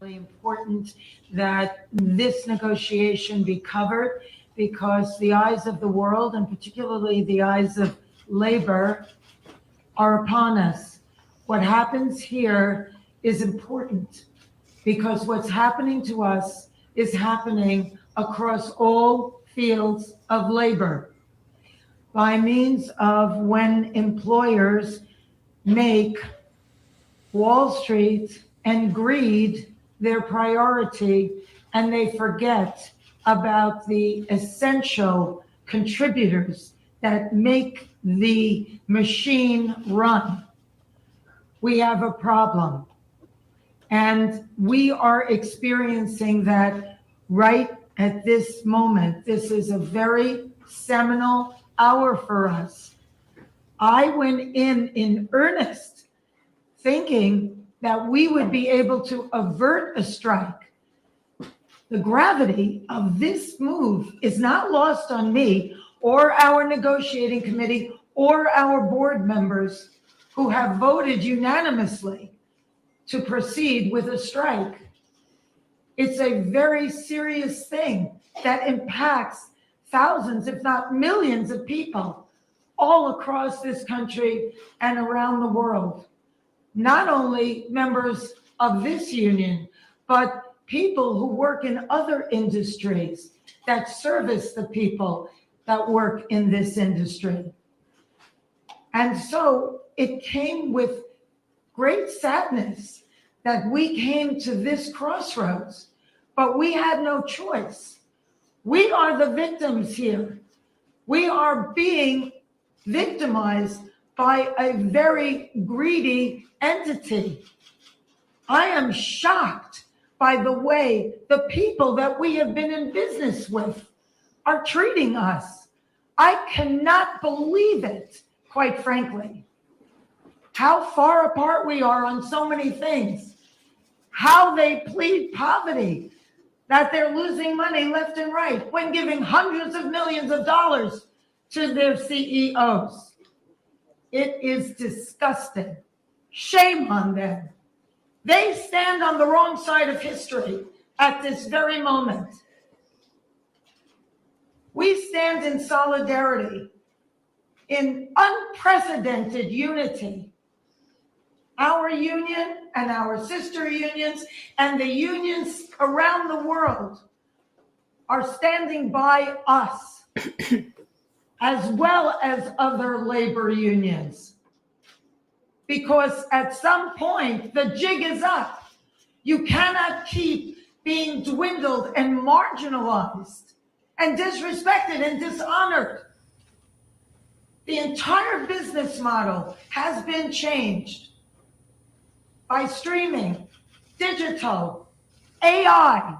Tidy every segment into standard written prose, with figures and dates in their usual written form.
Important that this negotiation be covered because the eyes of the world, and particularly the eyes of labor, are upon us. What happens here is important because what's happening to us is happening across all fields of labor by means of when employers make Wall Street and greed their priority, and they forget about the essential contributors that make the machine run. We have a problem, and we are experiencing that right at this moment. This is a very seminal hour for us. I went in earnest thinking that we would be able to avert a strike. The gravity of this move is not lost on me or our negotiating committee or our board members who have voted unanimously to proceed with a strike. It's a very serious thing that impacts thousands, if not millions of people all across this country and around the world. Not only members of this union, but people who work in other industries that service the people that work in this industry. And so it came with great sadness that we came to this crossroads, but we had no choice. We are the victims here. We are being victimized by a very greedy entity. I am shocked by the way the people that we have been in business with are treating us. I cannot believe it, quite frankly. How far apart we are on so many things. How they plead poverty, that they're losing money left and right when giving hundreds of millions of dollars to their CEOs. It is disgusting. Shame on them. They stand on the wrong side of history at this very moment. We stand in solidarity, in unprecedented unity. Our union and our sister unions and the unions around the world are standing by us, as well as other labor unions. Because at some point, the jig is up. You cannot keep being dwindled and marginalized and disrespected and dishonored. The entire business model has been changed by streaming, digital, AI.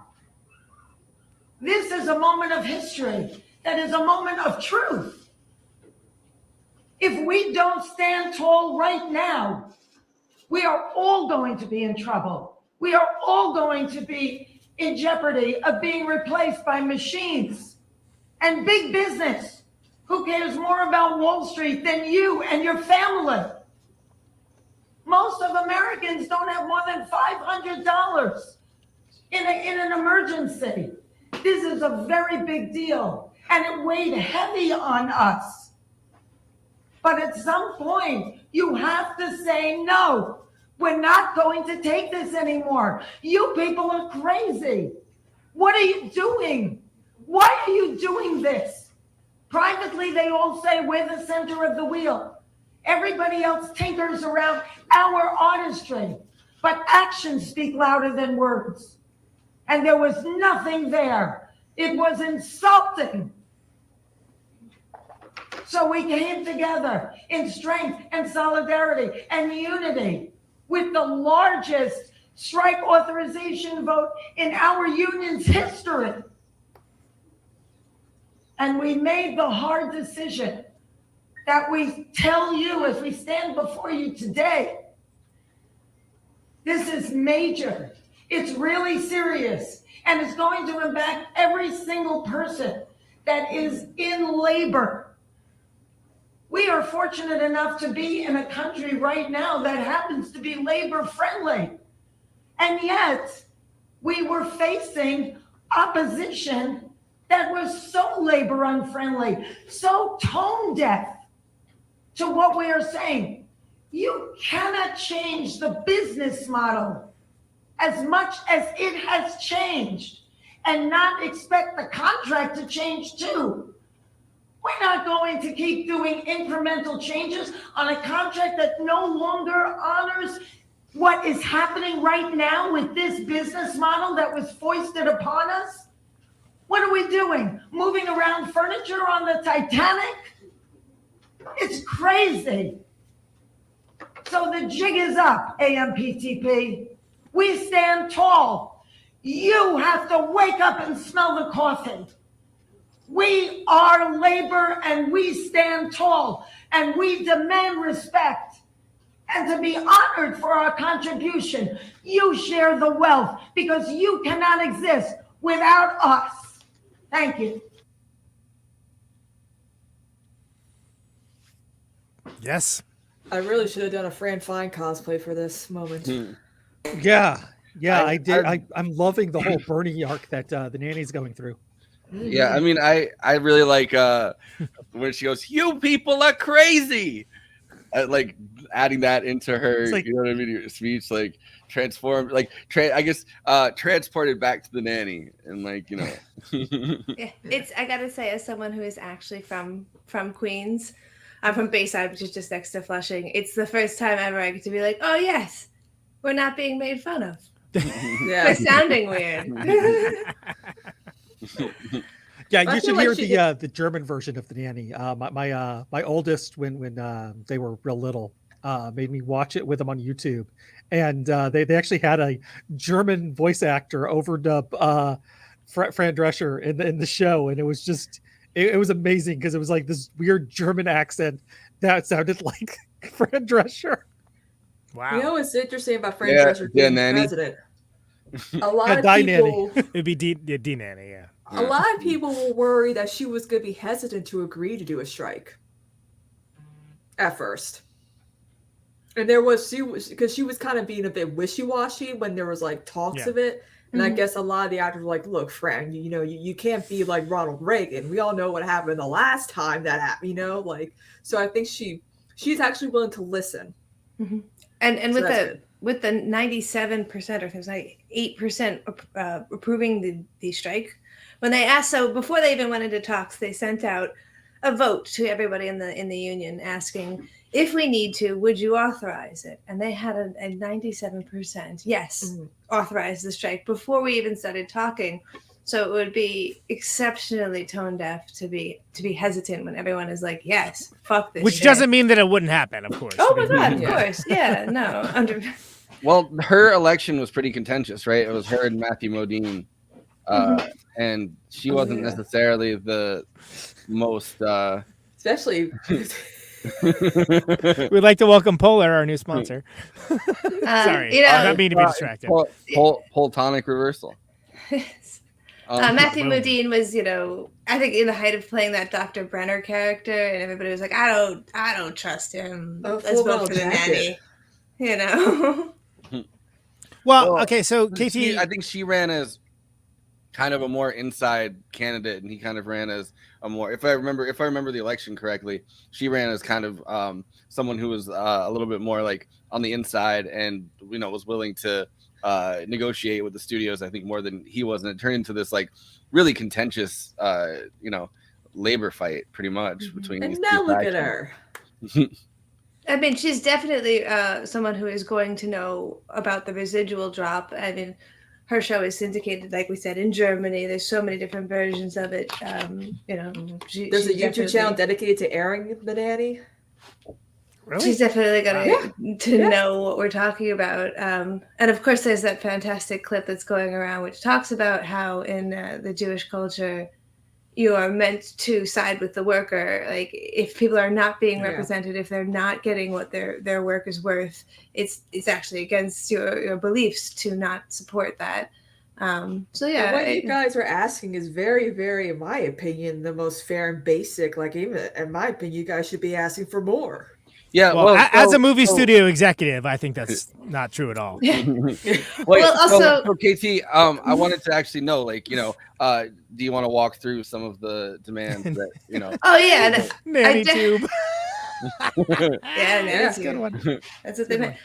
This is a moment of history that is a moment of truth. If we don't stand tall right now, we are all going to be in trouble. We are all going to be in jeopardy of being replaced by machines and big business, who cares more about Wall Street than you and your family. Most of America Americans don't have more than $500 in an emergency. This is a very big deal, and it weighed heavy on us. But at some point, you have to say, no, we're not going to take this anymore. You people are crazy. What are you doing? Why are you doing this? Privately, they all say we're the center of the wheel. Everybody else tinkers around our artistry, but actions speak louder than words. And there was nothing there. It was insulting. So we came together in strength and solidarity and unity with the largest strike authorization vote in our union's history. And we made the hard decision that we tell you as we stand before you today. This is major. It's really serious. And it's going to impact every single person that is in labor. We are fortunate enough to be in a country right now that happens to be labor friendly. And yet we were facing opposition that was so labor unfriendly, so tone deaf to what we are saying. You cannot change the business model as much as it has changed and not expect the contract to change too. We're not going to keep doing incremental changes on a contract that no longer honors what is happening right now with this business model that was foisted upon us. What are we doing? Moving around furniture on the Titanic? It's crazy. So the jig is up, AMPTP. We stand tall. You have to wake up and smell the coffee. We are labor and we stand tall and we demand respect and to be honored for our contribution. You share the wealth because you cannot exist without us. Thank you. Yes. I really should have done a Fran Fine cosplay for this moment. Yeah, I did. I'm loving the whole Bernie arc that the nanny's going through. Yeah, I mean, I really like when she goes, "You people are crazy," like adding that into her, It's like, you know what I mean, speech, like transformed, like I guess transported back to the nanny, and like, you know. Yeah, it's, I gotta say, as someone who is actually from Queens, I'm from Bayside, which is just next to Flushing. It's the first time ever I get to be like, oh yes, we're not being made fun of. Yeah. For sounding weird. yeah, I you feel should like hear the German version of the nanny. My oldest, when they were real little, made me watch it with them on YouTube, and they actually had a German voice actor overdub Fran Drescher in the show, and it was just it was amazing because it was like this weird German accent that sounded like Fran Drescher. Wow. You know what's interesting about Fran Drescher being president? A lot of people... It'd be D Nanny, yeah. A lot of people were worried that she was going to be hesitant to agree to do a strike at first. And because she was kind of being a bit wishy-washy when there was like talks of it. And I guess a lot of the actors were like, look, Fran, you can't be like Ronald Reagan. We all know what happened the last time that happened, like, so I think she's actually willing to listen. Mm-hmm. And so with the 97% or like 8% approving the strike, when they asked, so before they even went into talks, they sent out a vote to everybody in the union asking, if we need to, would you authorize it? And they had a 97% yes, authorize the strike before we even started talking. So it would be exceptionally tone deaf to be hesitant when everyone is like, yes, fuck this. Which shit. doesn't mean that it wouldn't happen, of course. Oh my God, of course. Yeah, no. Well, her election was pretty contentious, right? It was her and Matthew Modine. And she wasn't necessarily the most... Especially... We'd like to welcome Polar, our new sponsor. Sorry, I'm not meaning to be distracted. Poltonic reversal. Matthew Modine was, I think in the height of playing that Dr. Brenner character, and everybody was like, I don't trust him. Let's vote for the nanny. Well, okay, so KT, KT, I think she ran as kind of a more inside candidate, and he kind of ran as a more, if I remember the election correctly, she ran as kind of someone who was a little bit more like on the inside, and was willing to negotiate with the studios, I think, more than he was, and it turned into this like really contentious labor fight pretty much between And these now two look at factions. her. I mean, she's definitely someone who is going to know about the residual drop. I mean, her show is syndicated, like we said, in Germany. There's so many different versions of it. There's a YouTube channel dedicated to airing The Nanny. really? She's definitely going to know what we're talking about. And of course, there's that fantastic clip that's going around, which talks about how in the Jewish culture, you are meant to side with the worker. Like if people are not being represented, if they're not getting what their work is worth, it's actually against your beliefs to not support that. So yeah, what you guys are asking is very, very, in my opinion, the most fair and basic. Like even in my opinion, you guys should be asking for more. Yeah, well, as a movie studio executive, I think that's not true at all. Also, so KT, I wanted to actually know, like, do you want to walk through some of the demands that, Oh yeah, Nanny tube. Yeah, that's a good one. That's what they meant.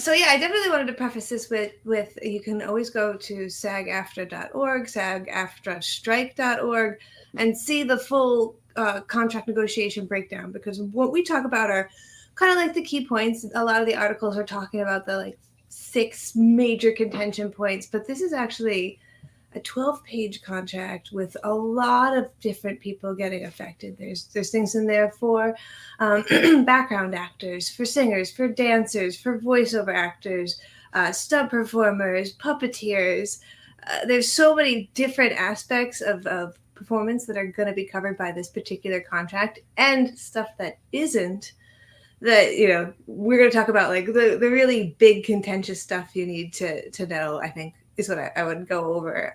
So yeah, I definitely wanted to preface this with you can always go to SAG-AFTRA.org, SAG-AFTRA-strike.org, and see the full contract negotiation breakdown, because what we talk about are kind of like the key points. A lot of the articles are talking about the like 6 major contention points, but this is actually a 12-page contract with a lot of different people getting affected. There's things in there for background actors, for singers, for dancers, for voiceover actors, stunt performers, puppeteers. There's so many different aspects of performance that are going to be covered by this particular contract, and stuff that isn't. That we're going to talk about, like the really big contentious stuff you need to know, I think, is what I would go over.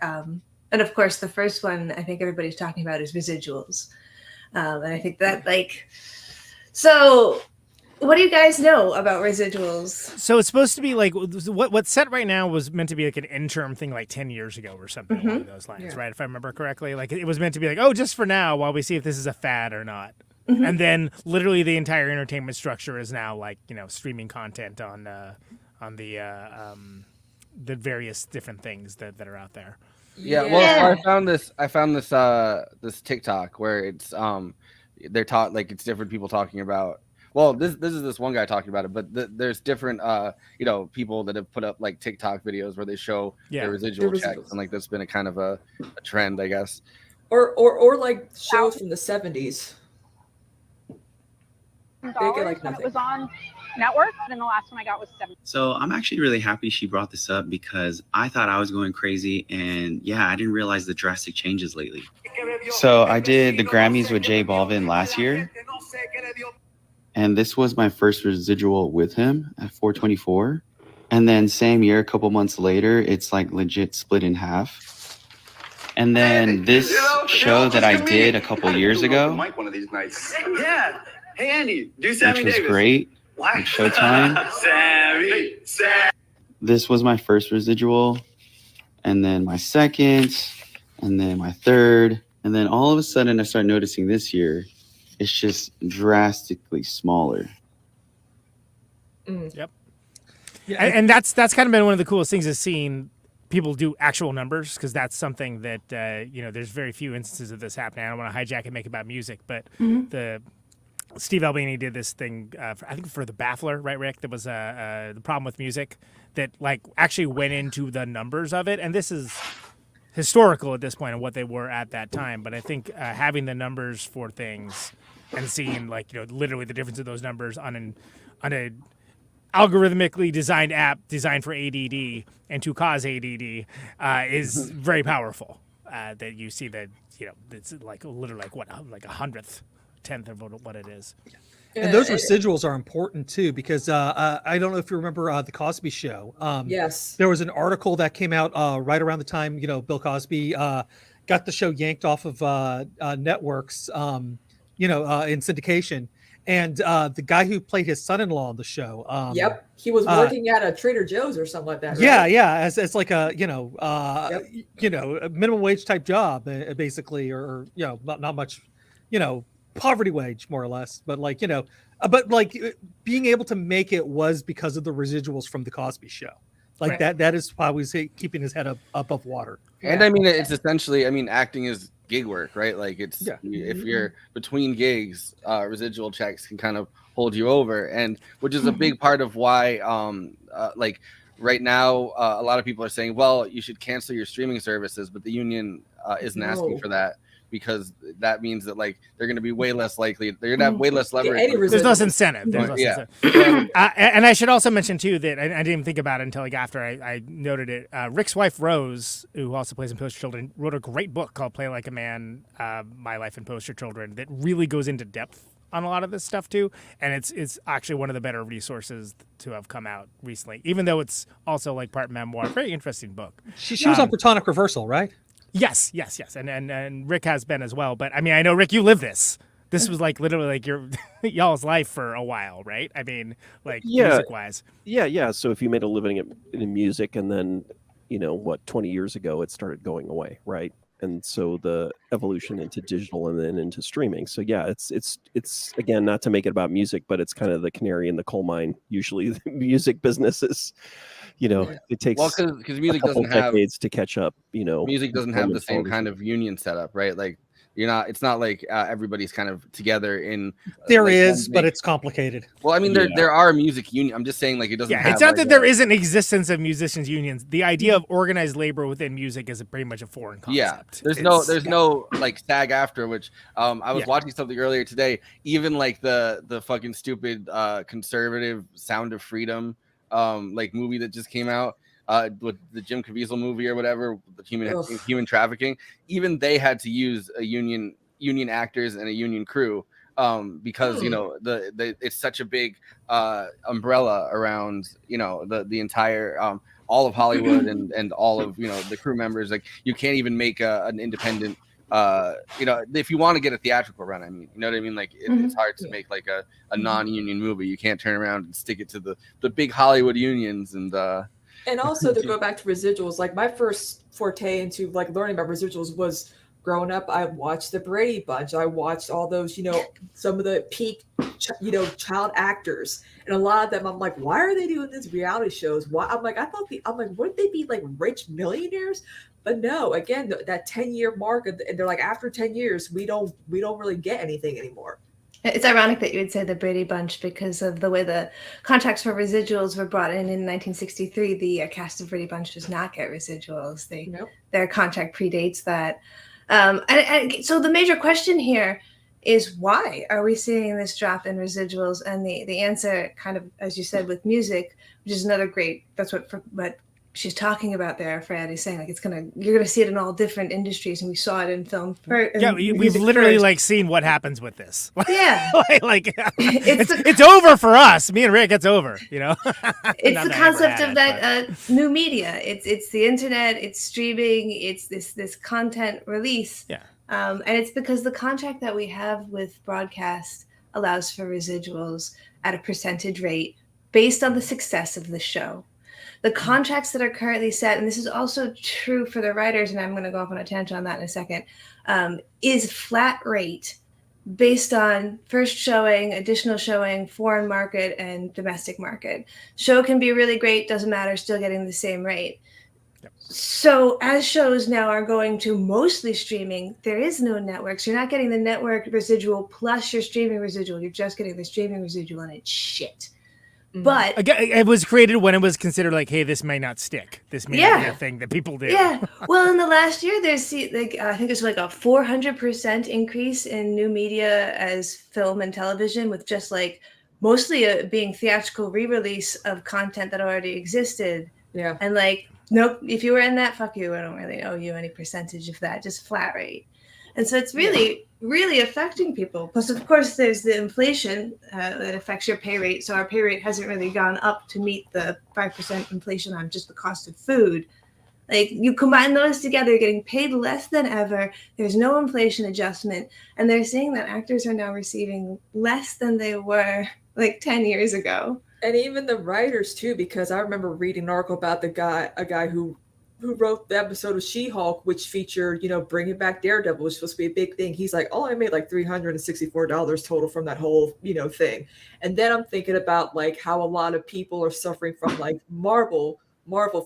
And of course, the first one I think everybody's talking about is residuals. And I think that so what do you guys know about residuals? So it's supposed to be like what's set right now was meant to be like an interim thing like 10 years ago or something along those lines, right? If I remember correctly, like it was meant to be like, oh, just for now while we see if this is a fad or not. And then literally the entire entertainment structure is now like, streaming content on the various different things that are out there. Yeah, well, I found this TikTok where it's they're taught, like, it's different people talking about. Well, this is this one guy talking about it, but there's different people that have put up like TikTok videos where they show their residual checks, and like that's been a kind of a trend, I guess. Or like shows from the 70s. Like when it was on network, and the last one I got was $7. So I'm actually really happy she brought this up, because I thought I was going crazy, and I didn't realize the drastic changes lately. So I did the Grammys with J Balvin last year, and this was my first residual with him at $424. And then same year, a couple months later, it's like legit split in half. And then this show that I did a couple years ago, One of these nights. Yeah. Hey, Andy, do Sammy which was Davis. great, like Showtime. Sammy. This was my first residual, and then my second, and then my third. And then all of a sudden I started noticing this year, it's just drastically smaller. Yep. Yeah, and that's kind of been one of the coolest things, is seeing people do actual numbers, because that's something that there's very few instances of this happening. I don't want to hijack and make about music, but the Steve Albini did this thing, I think for the Baffler, right, Rick? That was the problem with music that like actually went into the numbers of it, and this is historical at this point of what they were at that time. But I think having the numbers for things and seeing like literally the difference of those numbers on a algorithmically designed app designed for ADD and to cause ADD is very powerful. That you see that it's like literally like a 1/10 of what it is. And those residuals are important too, because I don't know if you remember the Cosby Show. Yes, there was an article that came out right around the time Bill Cosby got the show yanked off of networks, in syndication, and the guy who played his son-in-law on the show. Yep, he was working at a Trader Joe's or something like that. Yeah, right? yeah, as like a Yep. a minimum wage type job, basically, or not much, poverty wage more or less, but but being able to make it was because of the residuals from the Cosby Show. Like Right. that is why he's keeping his head up above water. And I mean, it's essentially, I mean, acting is gig work, right? Like if you're between gigs, residual checks can kind of hold you over, and which is a big part of why, like right now, a lot of people are saying, well, you should cancel your streaming services, but the union isn't asking for that, because that means that like they're going to be way less likely. They're going to have way less leverage. There's less incentive. There's less incentive. And I should also mention too that I didn't even think about it until like after I noted it. Rick's wife Rose, who also plays in Poster Children, wrote a great book called "Play Like a Man: My Life in Poster Children" that really goes into depth on a lot of this stuff too. And it's actually one of the better resources to have come out recently, even though it's also like part memoir. Very interesting book. She was on Platonic Reversal, right? Yes. And Rick has been as well. But I mean, I know, Rick, you live this. This was like literally like your y'all's life for a while, right? I mean, like music wise. Yeah. So if you made a living in music, and then, 20 years ago, it started going away, right? And so the evolution into digital and then into streaming. So yeah, it's again, not to make it about music, but it's kind of the canary in the coal mine. Usually the music business is, it takes because music a couple doesn't have decades to catch up. Music doesn't have the same kind of union setup, right? Like it's not like everybody's kind of together in. There is, but it's complicated. Well, I mean, there are music union. I'm just saying, like, it doesn't. Yeah, it's not that there isn't existence of musicians unions. The idea of organized labor within music is pretty much a foreign concept. Yeah, there's no like SAG-AFTRA, which I was watching something earlier today. Even like the fucking stupid conservative Sound of Freedom like movie that just came out. With the Jim Caviezel movie or whatever, the human trafficking, even they had to use a union actors and a union crew because it's such a big umbrella around the entire all of Hollywood and all of the crew members. Like you can't even make an independent if you want to get a theatrical run, I mean, you know what I mean? Like it's hard to make like a non-union movie. You can't turn around and stick it to the big Hollywood unions And also to go back to residuals, like my first forte into like learning about residuals was growing up. I watched the Brady Bunch. I watched all those, some of the peak, child actors, and a lot of them. I'm like, why are they doing these reality shows? Why? I'm like, wouldn't they be like rich millionaires? But no, again, that 10-year mark, and they're like, after 10 years, we don't really get anything anymore. It's ironic that you would say the Brady Bunch because of the way the contracts for residuals were brought in 1963. The cast of Brady Bunch does not get residuals. Their contract predates that. And so the major question here is, why are we seeing this drop in residuals? And the answer, kind of, as you said, with music, which is another great, that's what she's talking about there, Fred, is saying like you're gonna see it in all different industries, and we saw it in film. We've literally like seen what happens with this. Yeah, it's over for us. Me and Rick, it's over. It's the concept of that new media. It's the internet. It's streaming. It's this content release. Yeah, and it's because the contract that we have with broadcast allows for residuals at a percentage rate based on the success of the show. The contracts that are currently set, and this is also true for the writers, and I'm going to go off on a tangent on that in a second, is flat rate based on first showing, additional showing, foreign market, and domestic market. Show can be really great, doesn't matter, still getting the same rate. Yep. So as shows now are going to mostly streaming, there is no network. So you're not getting the network residual plus your streaming residual. You're just getting the streaming residual, and it's shit. But again, it was created when it was considered like, hey, this may not stick. This may not be a thing that people do. Yeah. Well, in the last year, there's I think it's like a 400% increase in new media as film and television, with just like mostly being theatrical re-release of content that already existed. Yeah. And like, nope, if you were in that, fuck you. I don't really owe you any percentage of that. Just flat rate. And so it's really, really affecting people. Plus, of course, there's the inflation that affects your pay rate. So our pay rate hasn't really gone up to meet the 5% inflation on just the cost of food. Like, you combine those together, you're getting paid less than ever. There's no inflation adjustment. And they're saying that actors are now receiving less than they were like 10 years ago. And even the writers too, because I remember reading an article about a guy who wrote the episode of She-Hulk, which featured, bringing back Daredevil, which was supposed to be a big thing. He's like, I made like $364 total from that whole, thing. And then I'm thinking about like how a lot of people are suffering from like Marvel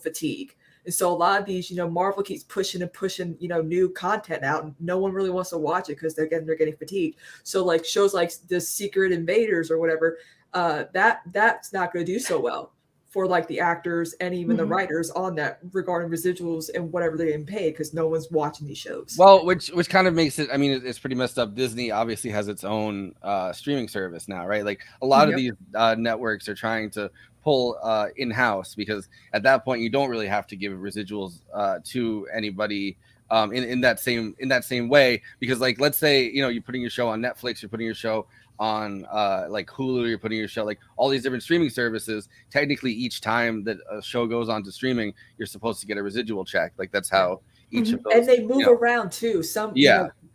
fatigue. And so a lot of these, Marvel keeps pushing and pushing, new content out, and no one really wants to watch it because they're getting fatigued. So like shows like The Secret Invaders or whatever, that's not going to do so well for like the actors and even the writers on that regarding residuals and whatever they're getting paid, because no one's watching these shows. Well, which kind of makes it, I mean, it's pretty messed up. Disney obviously has its own streaming service now, right? Like a lot of these networks are trying to pull in-house, because at that point you don't really have to give residuals to anybody in that same way, because like, let's say, you're putting your show on Netflix, you're putting your show on like Hulu, you're putting your show, like all these different streaming services. Technically, each time that a show goes on to streaming, you're supposed to get a residual check. Like that's how each of those. And they move around too. Some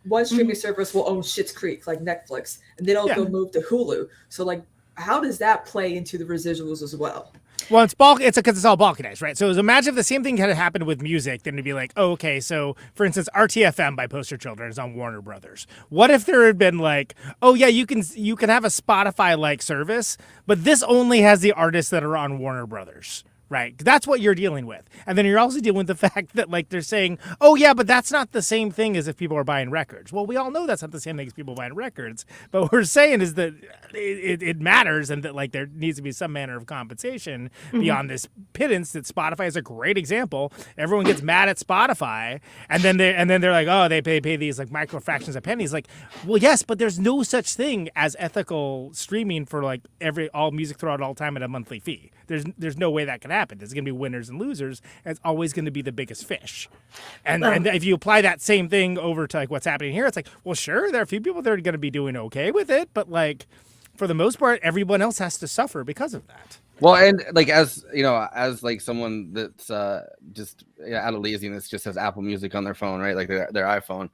one streaming service will own Schitt's Creek, like Netflix, and then it'll go move to Hulu. So like, how does that play into the residuals as well? Well, it's because it's all balkanized, right? So imagine if the same thing had happened with music, then it'd be like, oh, okay, so for instance, RTFM by Poster Children is on Warner Brothers. What if there had been like, oh yeah, you can have a Spotify-like service, but this only has the artists that are on Warner Brothers. Right. That's what you're dealing with. And then you're also dealing with the fact that like they're saying, oh, yeah, but that's not the same thing as if people are buying records. Well, we all know that's not the same thing as people buying records. But what we're saying is that it matters, and that like there needs to be some manner of compensation beyond this pittance. That Spotify is a great example. Everyone gets mad at Spotify, and then they're like, oh, they pay these like micro fractions of pennies. Like, well, yes, but there's no such thing as ethical streaming for like all music throughout all time at a monthly fee. There's no way that can happen. There's going to be winners and losers. And it's always going to be the biggest fish. And if you apply that same thing over to like what's happening here, it's like, well, sure, there are a few people that are going to be doing okay with it, but like for the most part, everyone else has to suffer because of that. Well, and like as like someone that's just out of laziness just has Apple Music on their phone, right? Like their iPhone.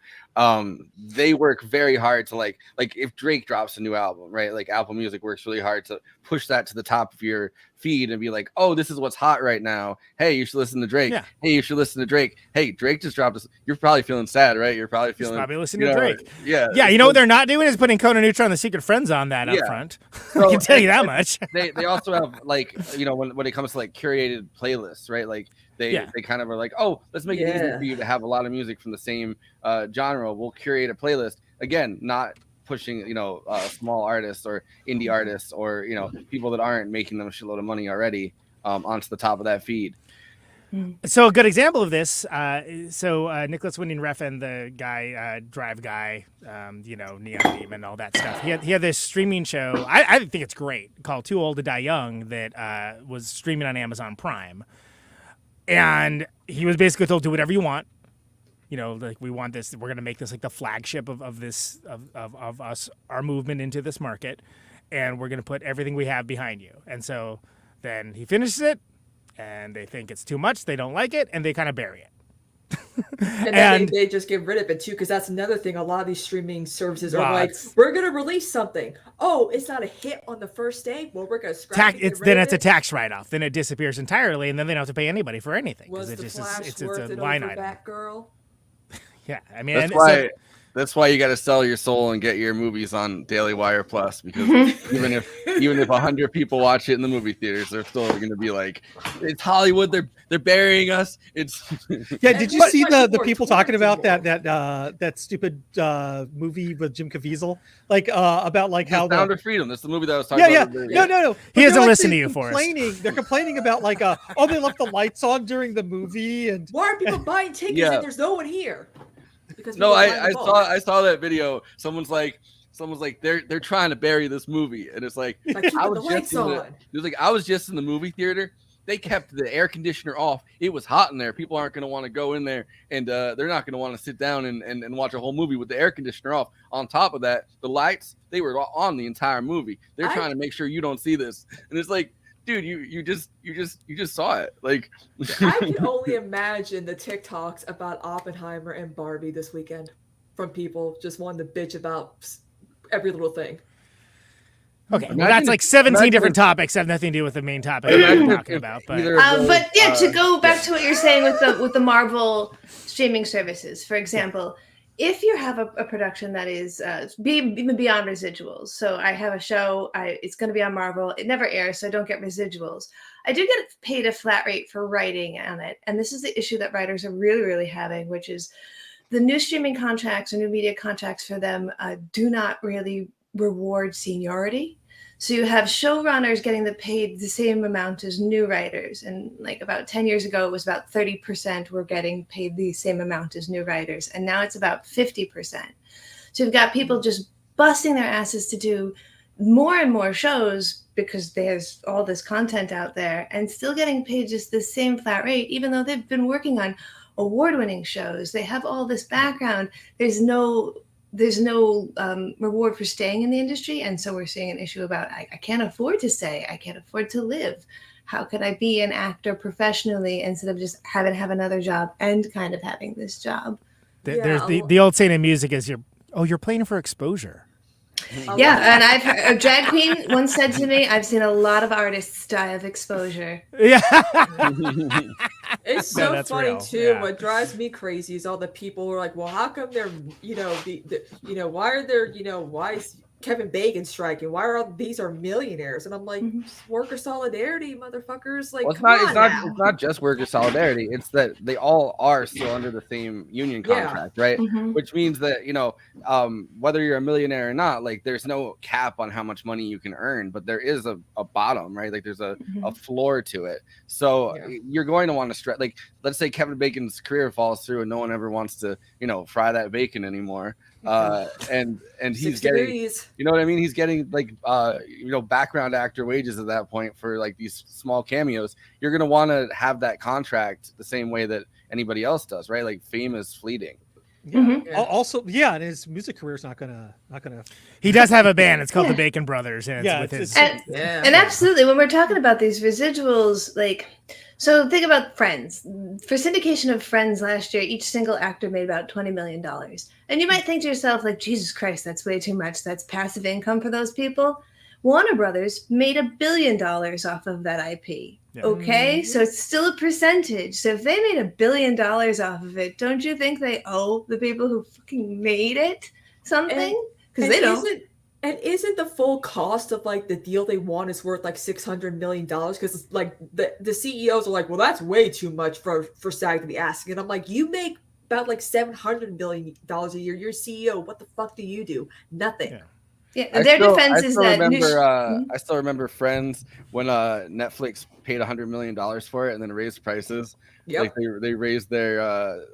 They work very hard to like if Drake drops a new album, right? Like Apple Music works really hard to push that to the top of your feed and be like, oh, this is what's hot right now. Hey, you should listen to Drake. Yeah. Hey, you should listen to Drake. Hey, Drake just dropped this. You're probably feeling sad, right? You're probably listening to Drake. Yeah. Yeah. You know what they're not doing is putting Conan Neutron and the Secret Friends on that up front. So, I can tell you that much. They also have like, when it comes to like curated playlists, right? Like they kind of are like, oh, let's make it easy for you to have a lot of music from the same genre. We'll curate a playlist. Again, not pushing, small artists or indie artists or, people that aren't making them a shitload of money already onto the top of that feed. So a good example of this, Nicholas Winding Refn, the guy, Drive Guy, Neon Demon, all that stuff. He had this streaming show. I think it's great, called Too Old to Die Young, that was streaming on Amazon Prime. And he was basically told, do whatever you want. Like we want this. We're going to make this like the flagship of us, our movement into this market, and we're going to put everything we have behind you. And so then he finishes it, and they think it's too much. They don't like it, and they kind of bury it. And then they just get rid of it too, because that's another thing. A lot of these streaming services are like, we're going to release something. Oh, it's not a hit on the first day. Well, we're going to scrap it. Then it's a tax write-off. Then it disappears entirely, and then they don't have to pay anybody for anything. Was the Flash it's worth a it line over item. Batgirl? Yeah, I mean, that's why you got to sell your soul and get your movies on Daily Wire Plus, because even if 100 people watch it in the movie theaters, they're still going to be like, it's Hollywood. They're burying us. It's Did you see the people talking about that stupid movie with Jim Caviezel, like about like how Sound of Freedom? That's the movie that I was talking about. No. He doesn't listen to you, Forrest. They're complaining about like they left the lights on during the movie, and why are people buying tickets and there's no one here? No, I saw that video. Someone's like they're trying to bury this movie, and it's like I was just in the movie theater. They kept the air conditioner off. It was hot in there. People aren't going to want to go in there, and they're not going to want to sit down and watch a whole movie with the air conditioner off. On top of that, the lights, they were on the entire movie. They're trying to make sure you don't see this, and it's like, dude, you just saw it. Like, I can only imagine the TikToks about Oppenheimer and Barbie this weekend from people just wanting to bitch about every little thing. Okay, well, that's like 17 different topics that have nothing to do with the main topic we're talking about. But yeah, to go back to what you're saying with the Marvel streaming services, for example, if you have a production that is even beyond residuals, so I have a show, it's going to be on Marvel, it never airs, so I don't get residuals. I do get paid a flat rate for writing on it, and this is the issue that writers are really, really having, which is the new streaming contracts or new media contracts for them do not really reward seniority. So you have showrunners getting paid the same amount as new writers. And like about 10 years ago, it was about 30% were getting paid the same amount as new writers. And now it's about 50%. So you've got people just busting their asses to do more and more shows because there's all this content out there and still getting paid just the same flat rate, even though they've been working on award-winning shows. They have all this background. There's no reward for staying in the industry. And so we're seeing an issue about, I can't afford to stay. I can't afford to live. How could I be an actor professionally instead of just have another job and kind of having this job? There's the old saying in music is you're playing for exposure. Yeah, and I've heard, a drag queen once said to me, I've seen a lot of artists die of exposure. Yeah. It's so funny real. too. Yeah. What drives me crazy is all the people who are like, well, how come they're, why are there, why is Kevin Bacon striking? Why are all these are millionaires? And I'm like, worker solidarity, motherfuckers. Like, well, it's not just worker solidarity. It's that they all are still under the same union contract, right? Mm-hmm. Which means that, whether you're a millionaire or not, like there's no cap on how much money you can earn, but there is a bottom, right? Like there's a floor to it. So you're going to want to stretch. Like, let's say Kevin Bacon's career falls through and no one ever wants to, fry that bacon anymore. And he's getting, you know what I mean? He's getting like, background actor wages at that point for like these small cameos. You're going to want to have that contract the same way that anybody else does, right? Like fame is fleeting. Also, and his music career is not gonna. He does have a band. It's called the Bacon Brothers, and and absolutely. When we're talking about these residuals, like, so think about Friends. For syndication of Friends last year, each single actor made about $20 million, and you might think to yourself, like, Jesus Christ, that's way too much. That's passive income for those people. Warner Brothers made $1 billion off of that IP. Yeah. Okay, so it's still a percentage. So if they made $1 billion off of it, don't you think they owe the people who fucking made it something? Because they don't. And isn't the full cost of like the deal they want is worth like $600 million? Because like the CEOs are like, well, that's way too much for SAG to be asking. And I'm like, you make about like $700 million a year. You're CEO. What the fuck do you do? Nothing. Yeah. Yeah, their defense is that. I still remember Friends when Netflix paid $100 million for it and then raised prices. Yep. Like they raised their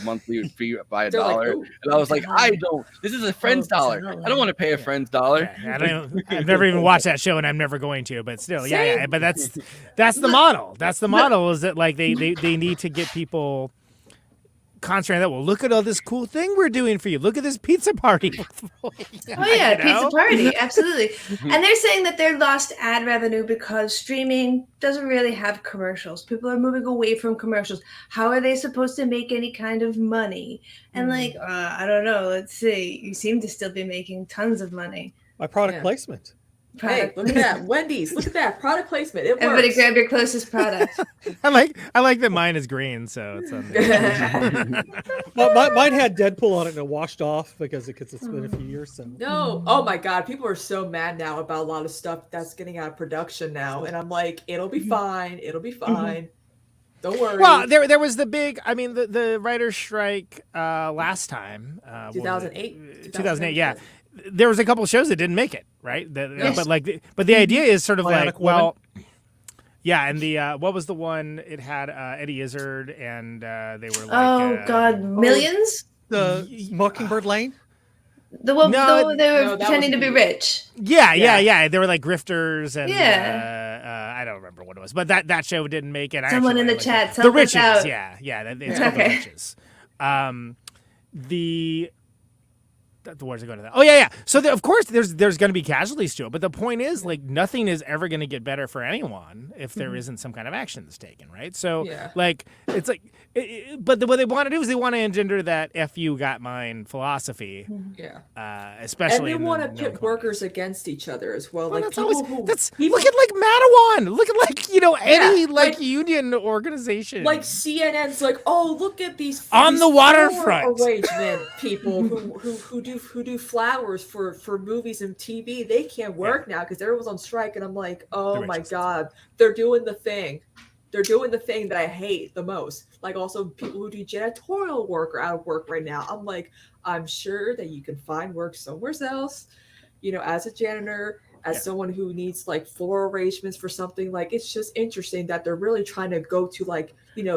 monthly fee by $1, like, and I was like, this is a Friends dollar. I don't want to pay a Friends dollar. Yeah, I've never even watched that show, and I'm never going to. But still, yeah. But that's the model. That's the model. Is that like they need to get people concentrated that, well, look at all this cool thing we're doing for you. Look at this pizza party. Pizza party, absolutely. And they're saying that they lost ad revenue because streaming doesn't really have commercials. People are moving away from commercials. How are they supposed to make any kind of money? And I don't know. Let's see. You seem to still be making tons of money. By product placement. Hey, look at that. Wendy's, look at that. Product placement. It Everybody works. grab your closest product. I like that mine is green, so it's on there. Mine had Deadpool on it and it washed off because it's been a few years. So no. Oh my God. People are so mad now about a lot of stuff that's getting out of production now. And I'm like, it'll be fine. It'll be fine. Don't worry. Well, there was the big, the writer's strike last time. 2008? 2008, yeah. There was a couple of shows that didn't make it, right? But the idea is sort of like, well, yeah, and the what was the one? It had Eddie Izzard, and they were like, Millions. The Mockingbird Lane. They were pretending to be rich. Yeah. They were like grifters, and I don't remember what it was, but that show didn't make it. Someone in the chat, the Riches, it's called The Riches. the wars that go to that. Oh yeah. So of course there's going to be casualties to it, but the point is like nothing is ever going to get better for anyone if there isn't some kind of action that's taken, right? So like it's like, but what they want to do is they want to engender that "F you got mine" philosophy. Especially and they want to pit workers against each other as well. Like look at like Mattawan. Look at like any like union organization. Like CNN's like, oh, look at these on the waterfront arrangement people who do flowers for movies and TV. They can't work now because everyone's on strike, and I'm like, oh my god, they're doing the thing. They're doing the thing that I hate the most. Like also people who do janitorial work are out of work right now. I'm like, I'm sure that you can find work somewhere else, as a janitor, as someone who needs like floor arrangements for something. Like, it's just interesting that they're really trying to go to like,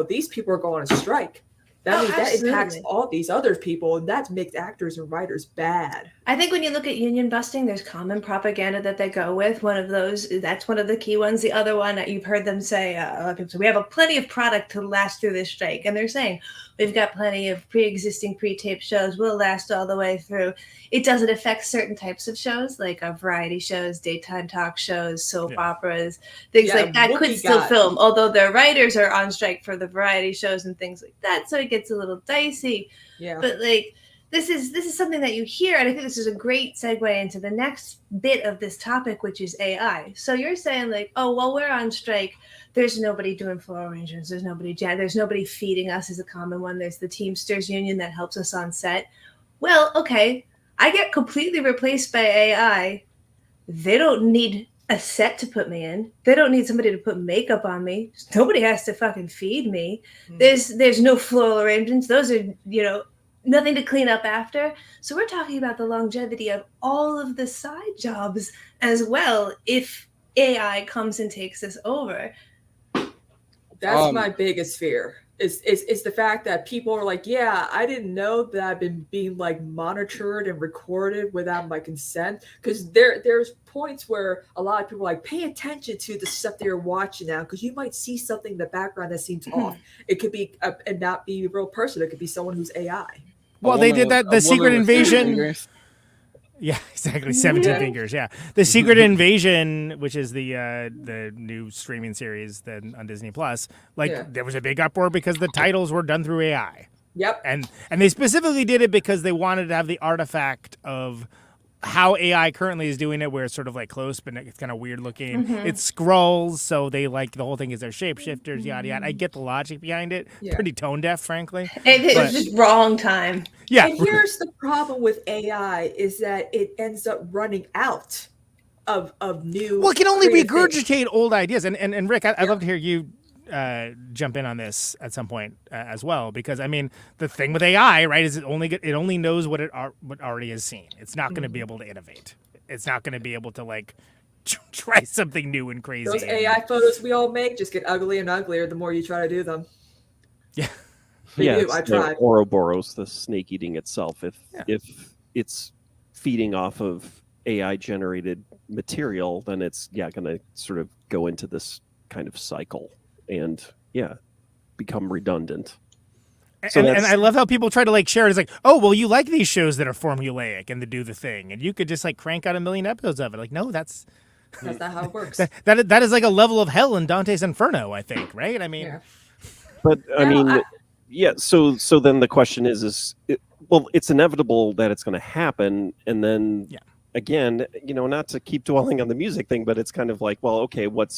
these people are going on strike. That means that impacts all these other people, and that makes actors and writers bad. I think when you look at union busting, there's common propaganda that they go with. One of those, that's one of the key ones. The other one that you've heard them say, a lot of people say, we have plenty of product to last through this strike. And they're saying, we've got plenty of pre-existing, pre-taped shows. We'll last all the way through. It doesn't affect certain types of shows, like variety shows, daytime talk shows, soap operas, things like that could still film, although their writers are on strike for the variety shows and things like that. So it gets a little dicey. Yeah. But like, this is something that you hear, and I think this is a great segue into the next bit of this topic, which is AI. So you're saying like, oh, well, we're on strike. There's nobody doing floor arrangements. There's nobody feeding us is a common one. There's the Teamsters union that helps us on set. Well, okay, I get completely replaced by AI. They don't need a set to put me in. They don't need somebody to put makeup on me. Nobody has to fucking feed me. There's no floral arrangements. Those are, nothing to clean up after. So we're talking about the longevity of all of the side jobs as well if AI comes and takes us over. That's my biggest fear. Is the fact that people are like, yeah, I didn't know that I've been being like monitored and recorded without my consent. Because there's points where a lot of people are like, pay attention to the stuff that you're watching now, because you might see something in the background that seems off. It could be and not be a real person. It could be someone who's AI. Well, they did that. The Secret Invasion. Yeah, exactly. 17 fingers. Yeah, the Secret Invasion, which is the new streaming series then on Disney Plus. There was a big uproar because the titles were done through AI. Yep. And they specifically did it because they wanted to have the artifact of how AI currently is doing it, where it's sort of like close, but it's kind of weird looking. It scrolls, so they like the whole thing is they're shapeshifters, yada yada. I get the logic behind it. Yeah. Pretty tone deaf, frankly. It was just wrong time. Yeah. And here's the problem with AI is that it ends up running out of new. Well, it can only regurgitate old ideas. And Rick, I'd love to hear you jump in on this at some point as well, because I mean the thing with AI, right, is it only knows what already has seen. It's not going to be able to innovate. It's not going to be able to like try something new and crazy. Those AI photos we all make just get uglier and uglier the more you try to do them. Yeah. I tried. Ouroboros, the snake eating itself. If it's feeding off of AI generated material, then it's going to sort of go into this kind of cycle and become redundant. And I love how people try to like share it. It's like, oh, well, you like these shows that are formulaic and that do the thing, and you could just like crank out 1 million episodes of it. Like, no, that's not how it works. That is like a level of hell in Dante's Inferno, I think, right? I mean, but I mean, So then the question is it's inevitable that it's going to happen, and then again, not to keep dwelling on the music thing, but it's kind of like, well, okay, what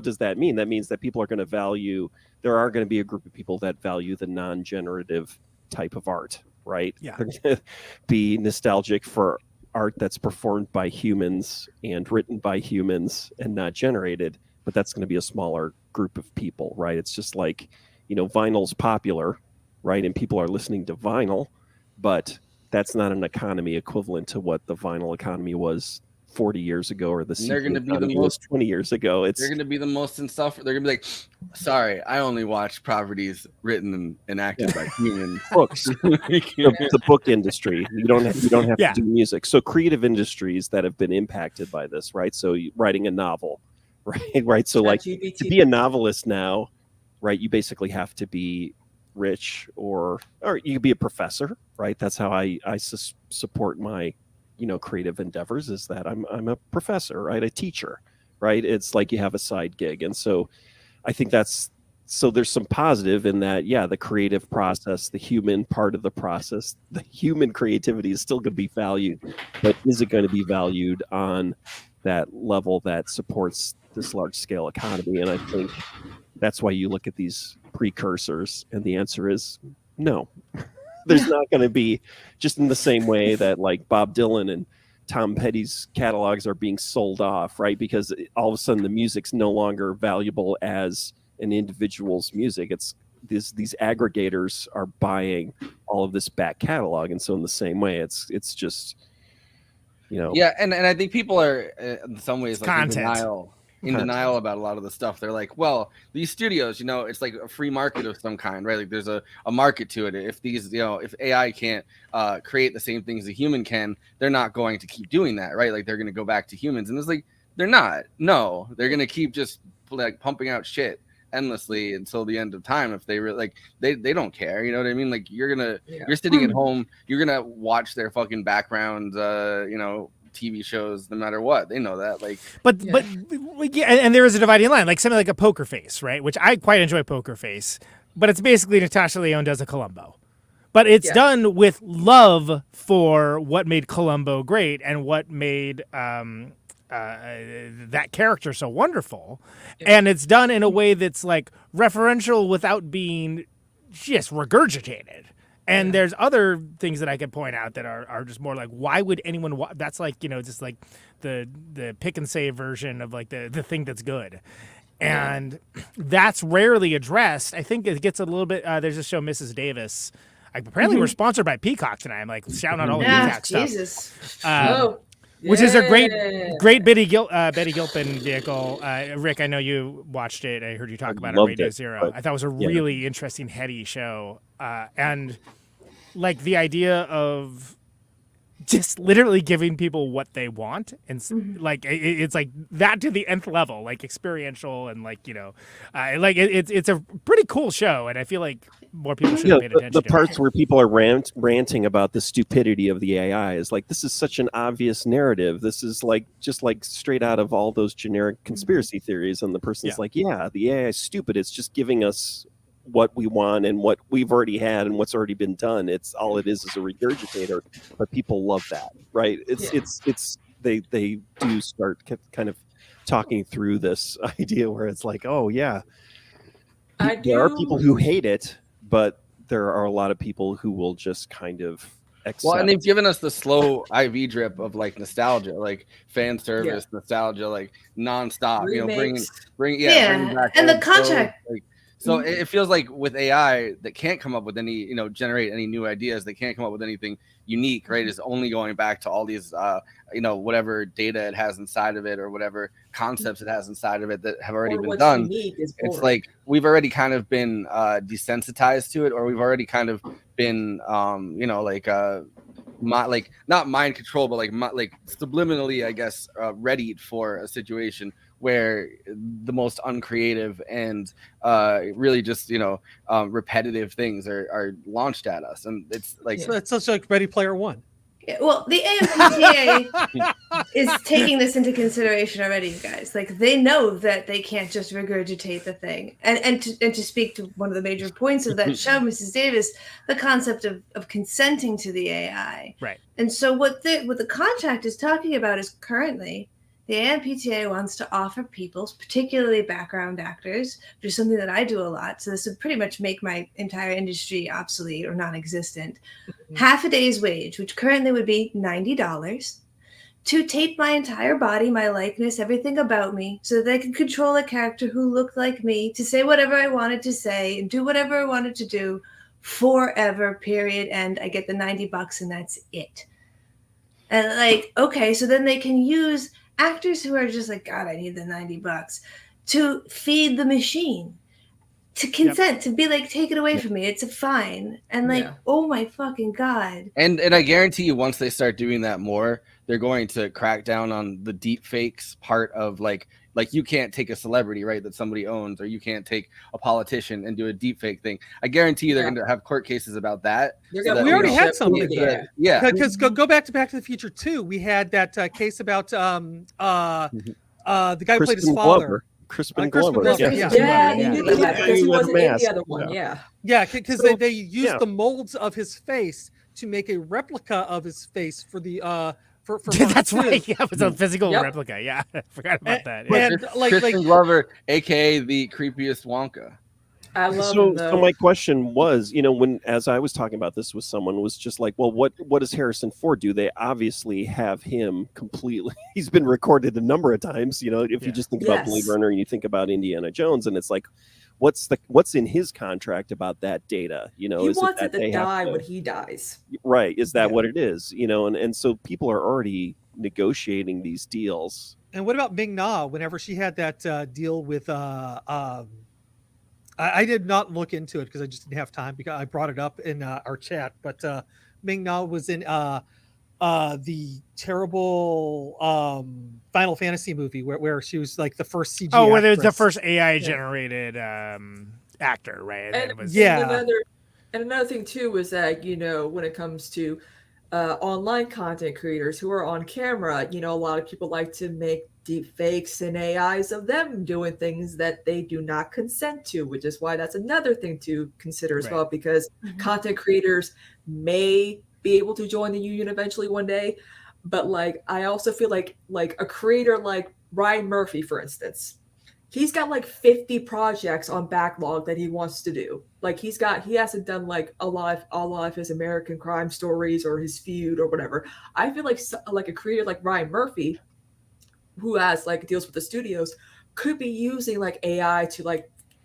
does that mean? That means that people are going to value. There are going to be a group of people that value the non-generative type of art, right? Yeah. They're going to be nostalgic for art that's performed by humans and written by humans and not generated, but that's going to be a smaller group of people, right? It's just like, vinyl's popular, right? And people are listening to vinyl, but that's not an economy equivalent to what the vinyl economy was 40 years ago, or the they're going to be the most 20 years ago. They're going to be the most insufferable. They're going to be like, sorry, I only watch properties written and acted by humans. Books. The book industry. You don't have to do music. So creative industries that have been impacted by this, right? So writing a novel, right? So like to be a novelist now, right? You basically have to be rich, or you could be a professor, right? That's how I support my, creative endeavors, is that I'm a professor, right? A teacher, right? It's like you have a side gig. And so I think so there's some positive in that, yeah, the creative process, the human part of the process, the human creativity is still going to be valued, but is it going to be valued on that level that supports this large scale economy? And I think that's why you look at these precursors, and the answer is no. There's not going to be, just in the same way that like Bob Dylan and Tom Petty's catalogs are being sold off, right? Because all of a sudden the music's no longer valuable as an individual's music. It's these aggregators are buying all of this back catalog, and so in the same way, it's just, Yeah, and I think people are in some ways like content. in denial about a lot of the stuff. They're like, well, these studios, it's like a free market of some kind, right? Like there's a market to it. If these, if AI can't create the same things a human can, they're not going to keep doing that, right? Like they're going to go back to humans. And it's like, they're not. No, they're going to keep just like pumping out shit endlessly until the end of time. If they really they don't care, you know what I mean? Like you're sitting at home, you're going to watch their fucking background, TV shows no matter what. They know that. But and there is a dividing line, like something like a Poker Face, right? Which I quite enjoy Poker Face, but it's basically Natasha Lyonne does a Columbo. But it's done with love for what made Columbo great and what made that character so wonderful. And it's done in a way that's like referential without being just regurgitated. And there's other things that I could point out that are just more like, why would anyone that's like, just like the pick and save version of like the thing that's good. And that's rarely addressed. I think it gets a little bit, there's a show, Mrs. Davis. Apparently we're sponsored by Peacock tonight. I'm like shouting out all the Peacock stuff. Which is a great Betty Gilpin vehicle. Rick, I know you watched it. I heard you talk about it on Radio Zero. I thought it was a really interesting, heady show. And like the idea of just literally giving people what they want, and like it's like that to the nth level, like experiential, and like it's a pretty cool show, and I feel like more people should have paid attention. The parts where people are ranting about the stupidity of the AI is like, this is such an obvious narrative. This is like just like straight out of all those generic conspiracy theories, and the person's like, yeah, the AI is stupid. It's just giving us what we want and what we've already had and what's already been done. It's all it is a regurgitator, but people love that, right? They do start kind of talking through this idea where it's like, oh yeah, there are people who hate it, but there are a lot of people who will just kind of accept. Well, and they've given us the slow IV drip of like nostalgia, like fan service, nostalgia, like nonstop. Remakes. Bring back and the contract. So it feels like with AI that can't come up with any, generate any new ideas. They can't come up with anything unique, right? It's only going back to all these, whatever data it has inside of it or whatever concepts it has inside of it that have already been done. It's like we've already kind of been desensitized to it, or we've already kind of been, not mind control, but like subliminally, I guess, readied for a situation where the most uncreative and really just repetitive things are launched at us, and it's like so it's such like Ready Player One. Yeah, well, the AMPTA is taking this into consideration already, you guys. Like they know that they can't just regurgitate the thing. And to speak to one of the major points of that show, Mrs. Davis, the concept of consenting to the AI. Right. And so what the contract is talking about is currently the AMPTA wants to offer people, particularly background actors, which is something that I do a lot. So this would pretty much make my entire industry obsolete or non-existent. Half a day's wage, which currently would be $90, to tape my entire body, my likeness, everything about me, so that they could control a character who looked like me, to say whatever I wanted to say and do whatever I wanted to do forever, period. And I get the $90 and that's it. And like, okay, so then they can use actors who are just like, God, I need the $90 to feed the machine, to consent, to be like, take it away from me. It's a fine. And like, oh my fucking God. And I guarantee you, once they start doing that more, they're going to crack down on the deep fakes part of like, Like you can't take a celebrity, right, that somebody owns, or you can't take a politician and do a deep fake thing. I guarantee you they're going to have court cases about that. We already had something. Yeah. Because go back to Back to the Future 2. We had that case about the guy who played his father. Crispin Glover. Yeah, because he wasn't in the other one. Yeah, because they used the molds of his face to make a replica of his face for the for that's right. Yeah, it was a physical replica. Yeah, I forgot about that. Yeah. And Crispin Glover, aka the creepiest Wonka. I love him, so my question was, as I was talking about this with someone, was just like, well, what does Harrison Ford do? They obviously have him completely. He's been recorded a number of times. If you just think about Blade Runner and you think about Indiana Jones, and it's like, what's in his contract about that data? He wants it to die when he dies. Right? Is that what it is? And so people are already negotiating these deals. And what about Ming Na? Whenever she had that deal with I did not look into it because I just didn't have time, because I brought it up in our chat. But Ming Na was in the terrible Final Fantasy movie where she was like the first CG. Oh, where there's the first AI generated actor, right? And another thing too was that when it comes to online content creators who are on camera, a lot of people like to make deep fakes and AIs of them doing things that they do not consent to, which is why that's another thing to consider as well, because content creators may be able to join the union eventually one day. But I also feel like a creator like Ryan Murphy, for instance, he's got 50 projects on backlog that he wants to do. He hasn't done a lot of his American Crime Stories or his Feud or whatever. I feel like a creator like Ryan Murphy, who has deals with the studios, could be using AI to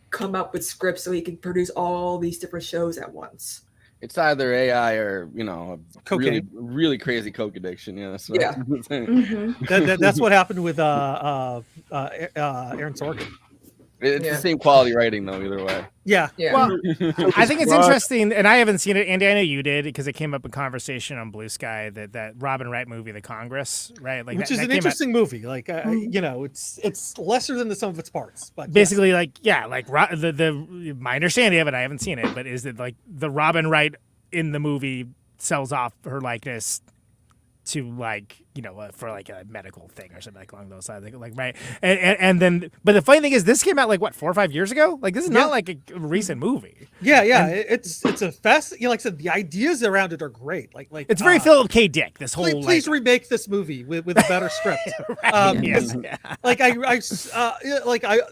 come up with scripts so he can produce all these different shows at once. It's either AI or really, really crazy coke addiction. Yeah, that's what I'm saying. That's what happened with Aaron Sorkin. It's the same quality writing though, either way. Yeah. Well, I think it's interesting, and I haven't seen it. Andy, I know you did, because it came up in conversation on Blue Sky, that Robin Wright movie, The Congress, right? Which is an interesting movie. It's lesser than the sum of its parts, but basically, the my understanding of it, I haven't seen it, but is that the Robin Wright in the movie sells off her likeness to for a medical thing or something along those lines, right? And then, but the funny thing is, this came out 4 or 5 years ago. This is not a recent movie. It's a fast. Like I said, the ideas around it are great. It's very Philip K. Dick. This whole please remake this movie with a better script.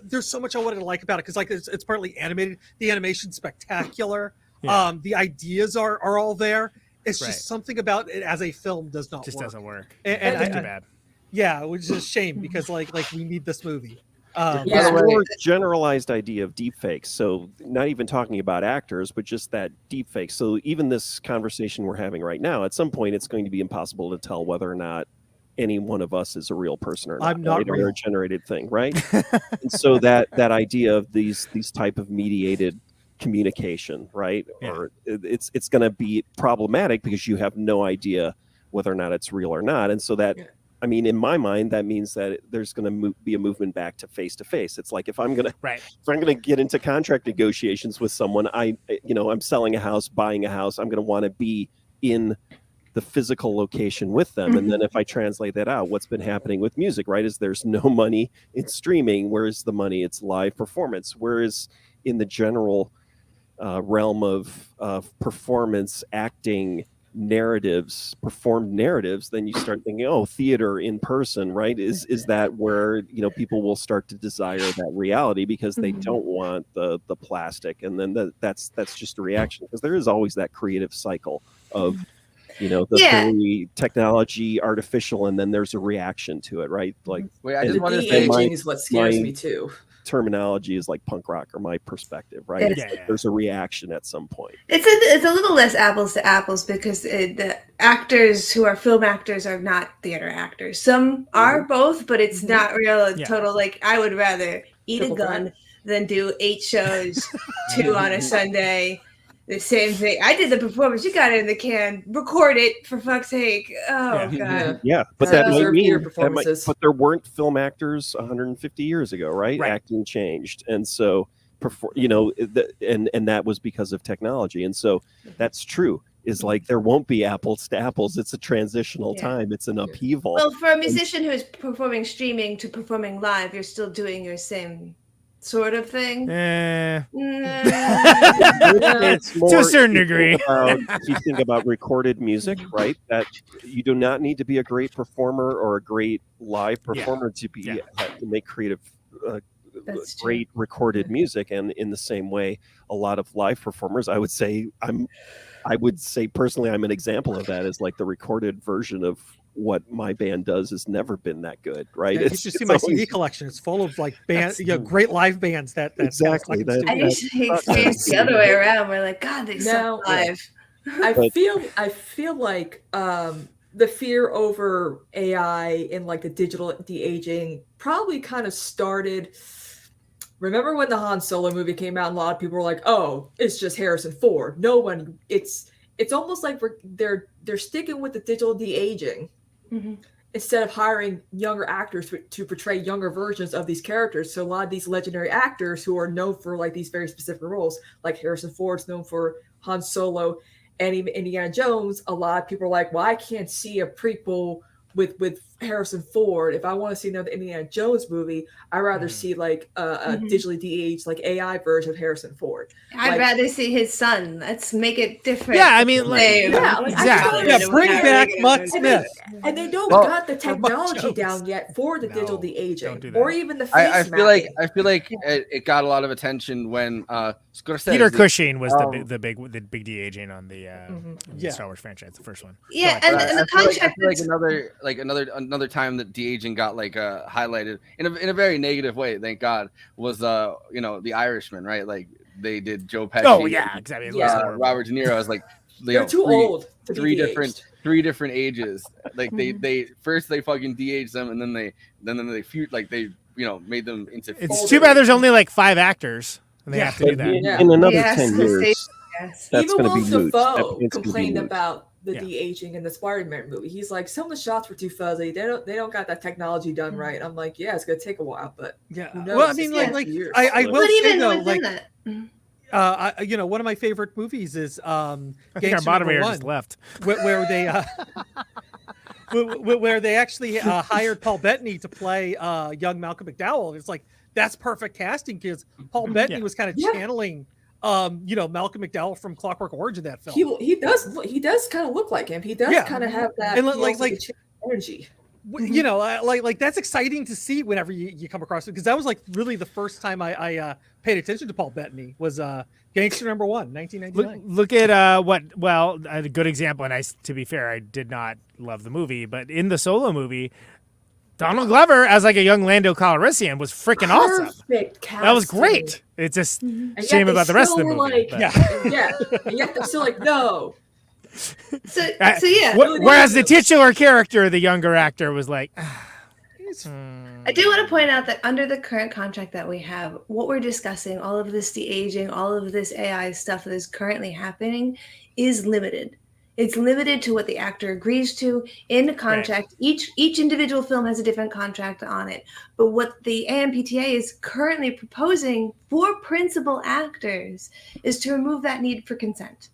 There's so much I wanted to like about it, because it's partly animated. The animation's spectacular. The ideas are all there. It's just something about it as a film does not work. Doesn't work. And it's too bad. Yeah, which is a shame, because we need this movie. More generalized idea of deepfakes. So not even talking about actors, but just that deepfake. So even this conversation we're having right now, at some point, it's going to be impossible to tell whether or not any one of us is a real person or not. I'm not real. Or a generated thing, right? And so that idea of these type of mediated communication, right? Or it's going to be problematic because you have no idea whether or not it's real or not. And so that, I mean, in my mind, that means that there's going to be a movement back to face. It's like, if I'm going to get into contract negotiations with someone, I'm selling a house, buying a house, I'm going to want to be in the physical location with them. And then if I translate that out, what's been happening with music, right, is there's no money in streaming. Where's the money? It's live performance. Whereas in the general realm of performance, acting, performed narratives, then you start thinking, oh, theater in person, right? Is that where people will start to desire that reality, because they don't want the plastic, and then that's just a reaction, because there is always that creative cycle of the technology, artificial, and then there's a reaction to it, right? I just want to say, is what scares me too. Terminology is like punk rock, or my perspective, right? There's a reaction at some point. It's a little less apples to apples, because the actors who are film actors are not theater actors. Some are both, but it's not real total. I would rather eat a gun than do 8 shows, 2 on a Sunday, the same thing. I did the performance. You got it in the can. Record it for fuck's sake. Oh god. Yeah, but That that might deserve mean theater performances. but there weren't film actors 150 years ago, right? Acting changed, and so and that was because of technology, and so that's true. Is like there won't be apples to apples. It's a transitional time. It's an upheaval. Well, for a musician who is performing streaming to performing live, you're still doing your same sort of thing. It's more, to a certain degree. If you think about recorded music, right? That you do not need to be a great performer or a great live performer to be to make creative. Great recorded music, and in the same way, a lot of live performers, I would say personally, I'm an example of that. Is like the recorded version of what my band does has never been that good, right? Yeah, you should see my CD collection. It's full of like bands, great live bands. That exactly. I usually experience the other way around. We're like, God, they suck live. I feel like the fear over AI and like the digital de-aging probably kind of started. Remember when the Han Solo movie came out and a lot of people were like, "Oh, it's just Harrison Ford." No one. It's almost like they're sticking with the digital de-aging instead of hiring younger actors to portray younger versions of these characters. So a lot of these legendary actors who are known for like these very specific roles, like Harrison Ford's known for Han Solo and even Indiana Jones. A lot of people are like, "Well, I can't see a prequel with Harrison Ford. If I want to see another Indiana Jones movie, I'd rather see like a digitally de-aged like AI version of Harrison Ford. I'd rather see his son. Let's make it different. Yeah, I mean, bring back Mutt Smith. And they don't got the technology down yet for the digital de-aging, or even the face I feel like it got a lot of attention when Scorsese. Peter Cushing was the big de-aging on the Star Wars franchise, the first one. Yeah, and the contract. I feel like another time that de-aging got like highlighted in a very negative way, thank God, was The Irishman, right? Like they did Joe Pesci. Oh yeah, exactly. Robert De Niro. I was like, they're too old to be de-aged. three different ages. Like they first they fucking de-aged them, and then they made them into. It's too bad there's only like 5 actors, and they have to do that. In another 10 years, that's even going to be Willem moot. Dafoe complained about the de-aging in the Spider-Man movie. He's like, some of the shots were too fuzzy. They don't got that technology done right. I'm like, yeah, it's gonna take a while, but who knows? Well, I mean, I will say though, like, one of my favorite movies is I think our moderator just left. where they where they actually hired Paul Bettany to play young Malcolm McDowell. It's like that's perfect casting because Paul Bettany was kind of channeling Malcolm McDowell from Clockwork Orange in that film. He does kind of look like him. He does kind of have that and like energy. Like that's exciting to see whenever you come across it, because that was like really the first time I paid attention to Paul Bettany was Gangster #1, 1999. Look at a good example, and to be fair, I did not love the movie, but in the Solo movie, Donald Glover as like a young Lando Calrissian was freaking awesome. That was great. It's just shame about the rest of the movie. And yet they're still like, no. So yeah. Whereas the titular character, the younger actor, was like. I do want to point out that under the current contract that we have, what we're discussing, all of this de-aging, all of this AI stuff that is currently happening, is limited. It's limited to what the actor agrees to in the contract. Right. Each individual film has a different contract on it. But what the AMPTA is currently proposing for principal actors is to remove that need for consent.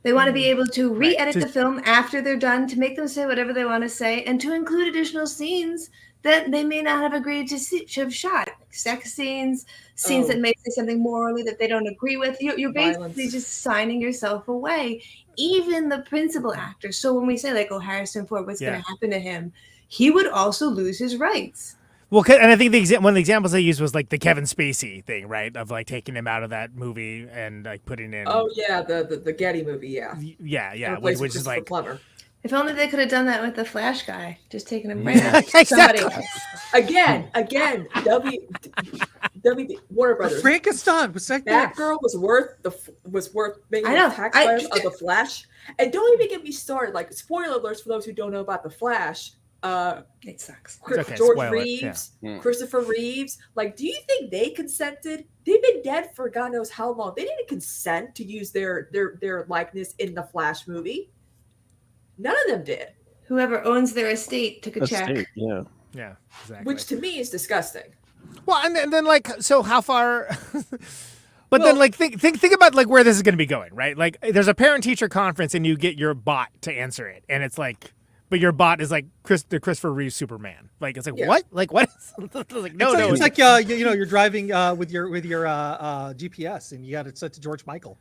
They want to be able to re-edit the film after they're done, to make them say whatever they want to say, and to include additional scenes that they may not have agreed to have shot. Like sex scenes that may say something morally that they don't agree with. You're basically just signing yourself away. Even the principal actor. So when we say like, oh, Harrison Ford, what's going to happen to him? He would also lose his rights. Well, and I think one of the examples they used was like the Kevin Spacey thing, right? Of like taking him out of that movie and like putting in. Oh yeah, the Getty movie, yeah, which is like. Plummer. If only they could have done that with the Flash guy, just taking him right out to somebody else. Again, Warner Brothers. Frankenstein was that girl was worth making the tax of the Flash. And don't even get me started. Like, spoiler alerts for those who don't know about the Flash. It sucks. Okay, George spoil it, Reeves, yeah. Christopher Reeves. Like, do you think they consented? They've been dead for God knows how long. They didn't consent to use their likeness in the Flash movie. None of them did. Whoever owns their estate took a check. Estate, yeah. Yeah, exactly. Which to me is disgusting. Well, and then like, so how far? But Well- then, like, think about like where this is going to be going, right? Like, there's a parent-teacher conference, and you get your bot to answer it, and it's like, but your bot is like the Christopher Reeve Superman. Like, it's like Yeah. what? Like what? Like no, It's like you're driving with your GPS and you got it set to George Michael.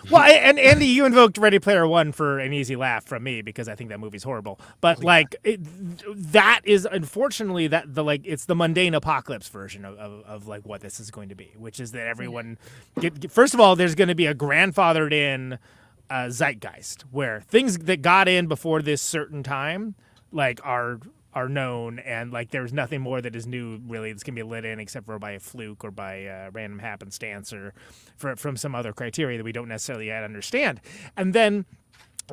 Well, and Andy, you invoked Ready Player One for an easy laugh from me because I think that movie's horrible. But like, that is unfortunately it's the mundane apocalypse version of like what this is going to be, which is that everyone first of all, there's going to be a grandfathered in zeitgeist where things that got in before this certain time like are known, and like there's nothing more that is new really that's gonna be lit in except for by a fluke or by random happenstance or from some other criteria that we don't necessarily yet understand. And then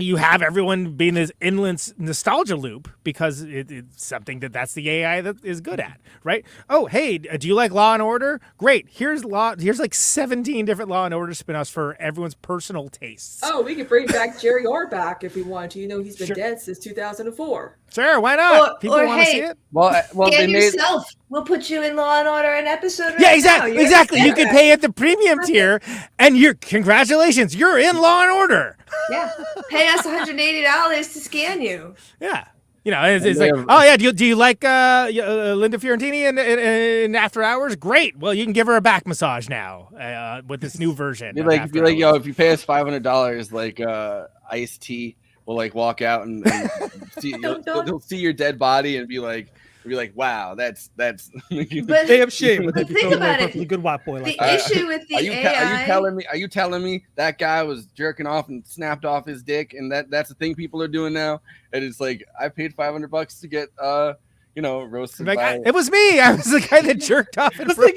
you have everyone being this endless nostalgia loop because it's something that's the AI that is good at, right? Oh, hey, do you like Law and Order? Great. Here's like 17 different Law and Order spinoffs for everyone's personal tastes. Oh, we could bring back Jerry Orbach if we wanted to. You know, he's been dead since 2004. Sure, why not? People want to hey, see it. Well, Get they made yourself. We'll put you in Law and Order an episode. Yeah, right exactly. now. Exactly. You You're- could pay at the premium tier, and congratulations, you're in Law and Order. Yeah, pay us $180 to scan you. Yeah. You know, it's they like, have- oh yeah, do you like Linda Fiorentini in After Hours? Great. Well, you can give her a back massage now with this new version. be of like, After yo, Hours. if you pay us $500, like Ice-T will like walk out and see he'll see your dead body and be like, wow, that's But Damn shame. When they But think become a about it. perfectly good white boy like the that. issue with the Are you AI. telling me that guy was jerking off and snapped off his dick, and that's the thing people are doing now? And it's like, I paid $500 to get roasted Like, by. it was me. I was the guy that jerked off. The thing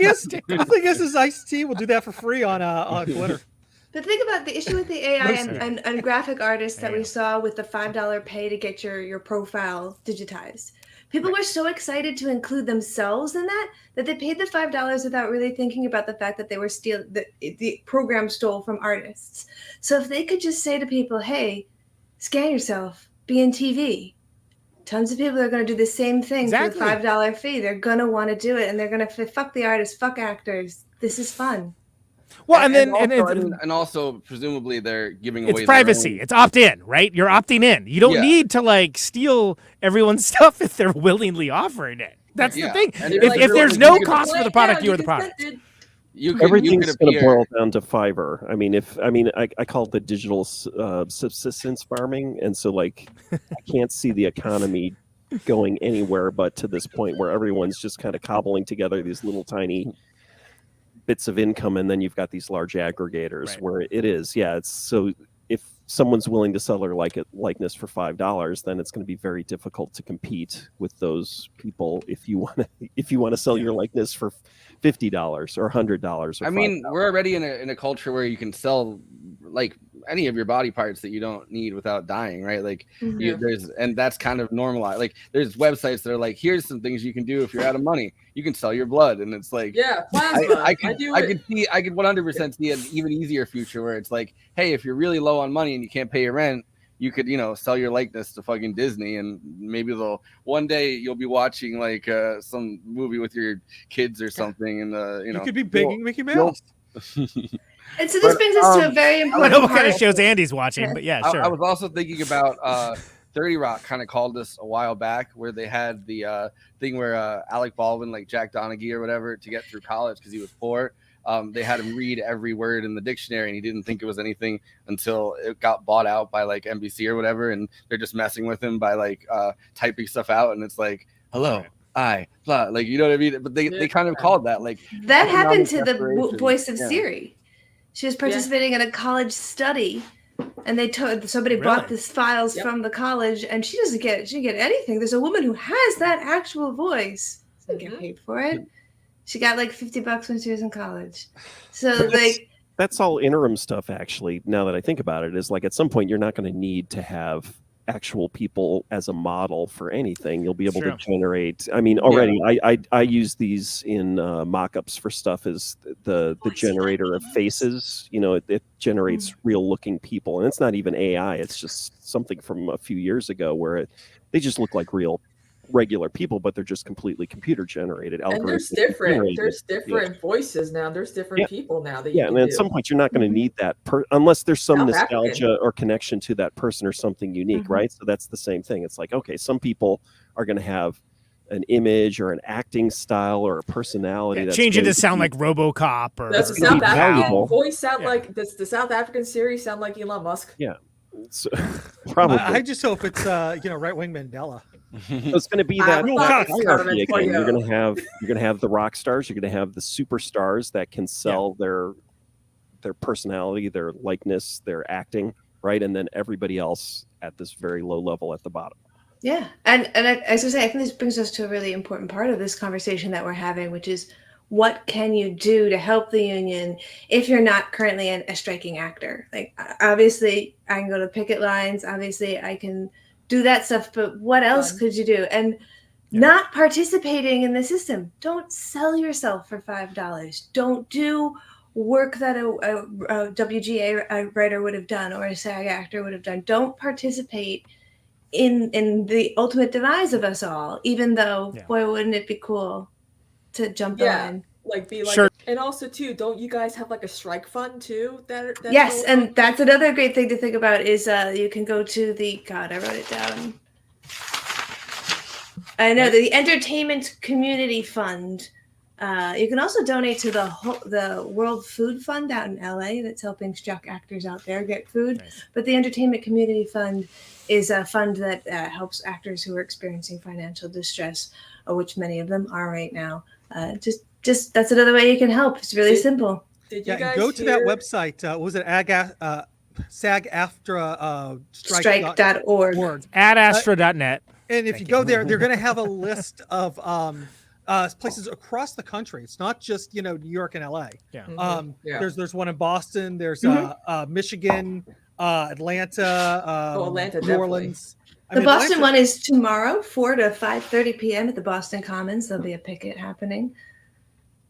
is Ice-T will do that for free on Twitter. But think about the issue with the AI Listen. and graphic artists that Yeah. we saw with the $5 pay to get your profile digitized. People were so excited to include themselves in that they paid the $5 without really thinking about the fact that they were the program stole from artists. So if they could just say to people, hey, scan yourself, be in TV. Tons of people are going to do the same thing Exactly. for the $5 fee. They're going to want to do it, and they're going to fuck the artists, fuck actors. This is fun. Well, and also presumably they're giving away it's privacy. It's opt in, right? You're opting in. You don't need to like steal everyone's stuff if they're willingly offering it. That's the thing. And If there's no cost for the product, you are the product. Everything's going to boil down to Fiverr. I call it the digital subsistence farming, and so like I can't see the economy going anywhere but to this point where everyone's just kind of cobbling together these little tiny bits of income, and then you've got these large aggregators where it is. Yeah, it's so if someone's willing to sell their likeness for $5, then it's going to be very difficult to compete with those people if you want to sell your likeness for $50 or $100 or I mean, $5. we're already in a culture where you can sell like any of your body parts that you don't need without dying, right? Like and that's kind of normalized. Like there's websites that are like, here's some things you can do if you're out of money. You can sell your blood, and it's like, plasma. I could 100% see an even easier future where it's like, hey, if you're really low on money and you can't pay your rent, you could, sell your likeness to fucking Disney, and maybe one day you'll be watching like some movie with your kids or something, and you could be begging Mickey Mouse. And so this brings us to a very I don't important know what kind part. of shows Andy's watching, but yeah, sure. I was also thinking about 30 Rock kind of called this a while back, where they had the thing where Alec Baldwin, like Jack Donaghy or whatever, to get through college because he was poor. They had him read every word in the dictionary, and he didn't think it was anything until it got bought out by like NBC or whatever, and they're just messing with him by like typing stuff out, and it's like, hello, I, blah, like, you know what I mean? But they kind of called that like That happened to the desperation. voice of Siri. She was participating in a college study, and they told somebody brought these files from the college, and she didn't get anything. There's a woman who has that actual voice. She didn't get paid for it. She got like $50 when she was in college. So that's all interim stuff, actually. Now that I think about it, is like at some point you're not going to need to have actual people as a model for anything. You'll be able Sure. to generate. I mean, already I use these in mock-ups for stuff as the generator of faces. You know, it generates real looking people, and it's not even AI. It's just something from a few years ago where they just look like real regular people, but they're just completely computer generated. And there's different voices now. There's different people now that you can and at do. some point you're not going to need that unless there's some South nostalgia African. or connection to that person or something unique, right? So that's the same thing. It's like, okay, some people are going to have an image or an acting style or a personality. That's change it going to sound like RoboCop or Does the gonna be South African valuable. voice sound like? Does the South African series sound like Elon Musk? Yeah, so, probably. I just hope it's right wing Mandela. So it's going to be that hierarchy government for again. you. You're going to have the rock stars. You're going to have the superstars that can sell their personality, their likeness, their acting, right? And then everybody else at this very low level at the bottom. Yeah, and as I say, I think this brings us to a really important part of this conversation that we're having, which is what can you do to help the union if you're not currently a striking actor? Like, obviously, I can go to picket lines. Obviously, I can do that stuff, but what else could you do? And not participating in the system. Don't sell yourself for $5. Don't do work that a WGA writer would have done or a SAG actor would have done. Don't participate in the ultimate demise of us all, even though, boy, wouldn't it be cool to jump on. Sure. And also too, don't you guys have like a strike fund too? That's Yes, and that's another great thing to think about is you can go to I wrote it down. I know the Entertainment Community Fund. You can also donate to the World Food Fund out in LA that's helping struck actors out there get food. Nice. But the Entertainment Community Fund is a fund that helps actors who are experiencing financial distress, which many of them are right now. Just that's another way you can help. It's really simple. Did you guys go to that website. What was it? SAG-AFTRA strike.org. AdAstra.net. And if you go there, they're going to have a list of places across the country. It's not just New York and LA. Yeah. There's one in Boston. There's Michigan, Atlanta, Atlanta, New Orleans. The Boston one is tomorrow, 4 to 5:30 p.m. at the Boston Commons. There'll be a picket happening.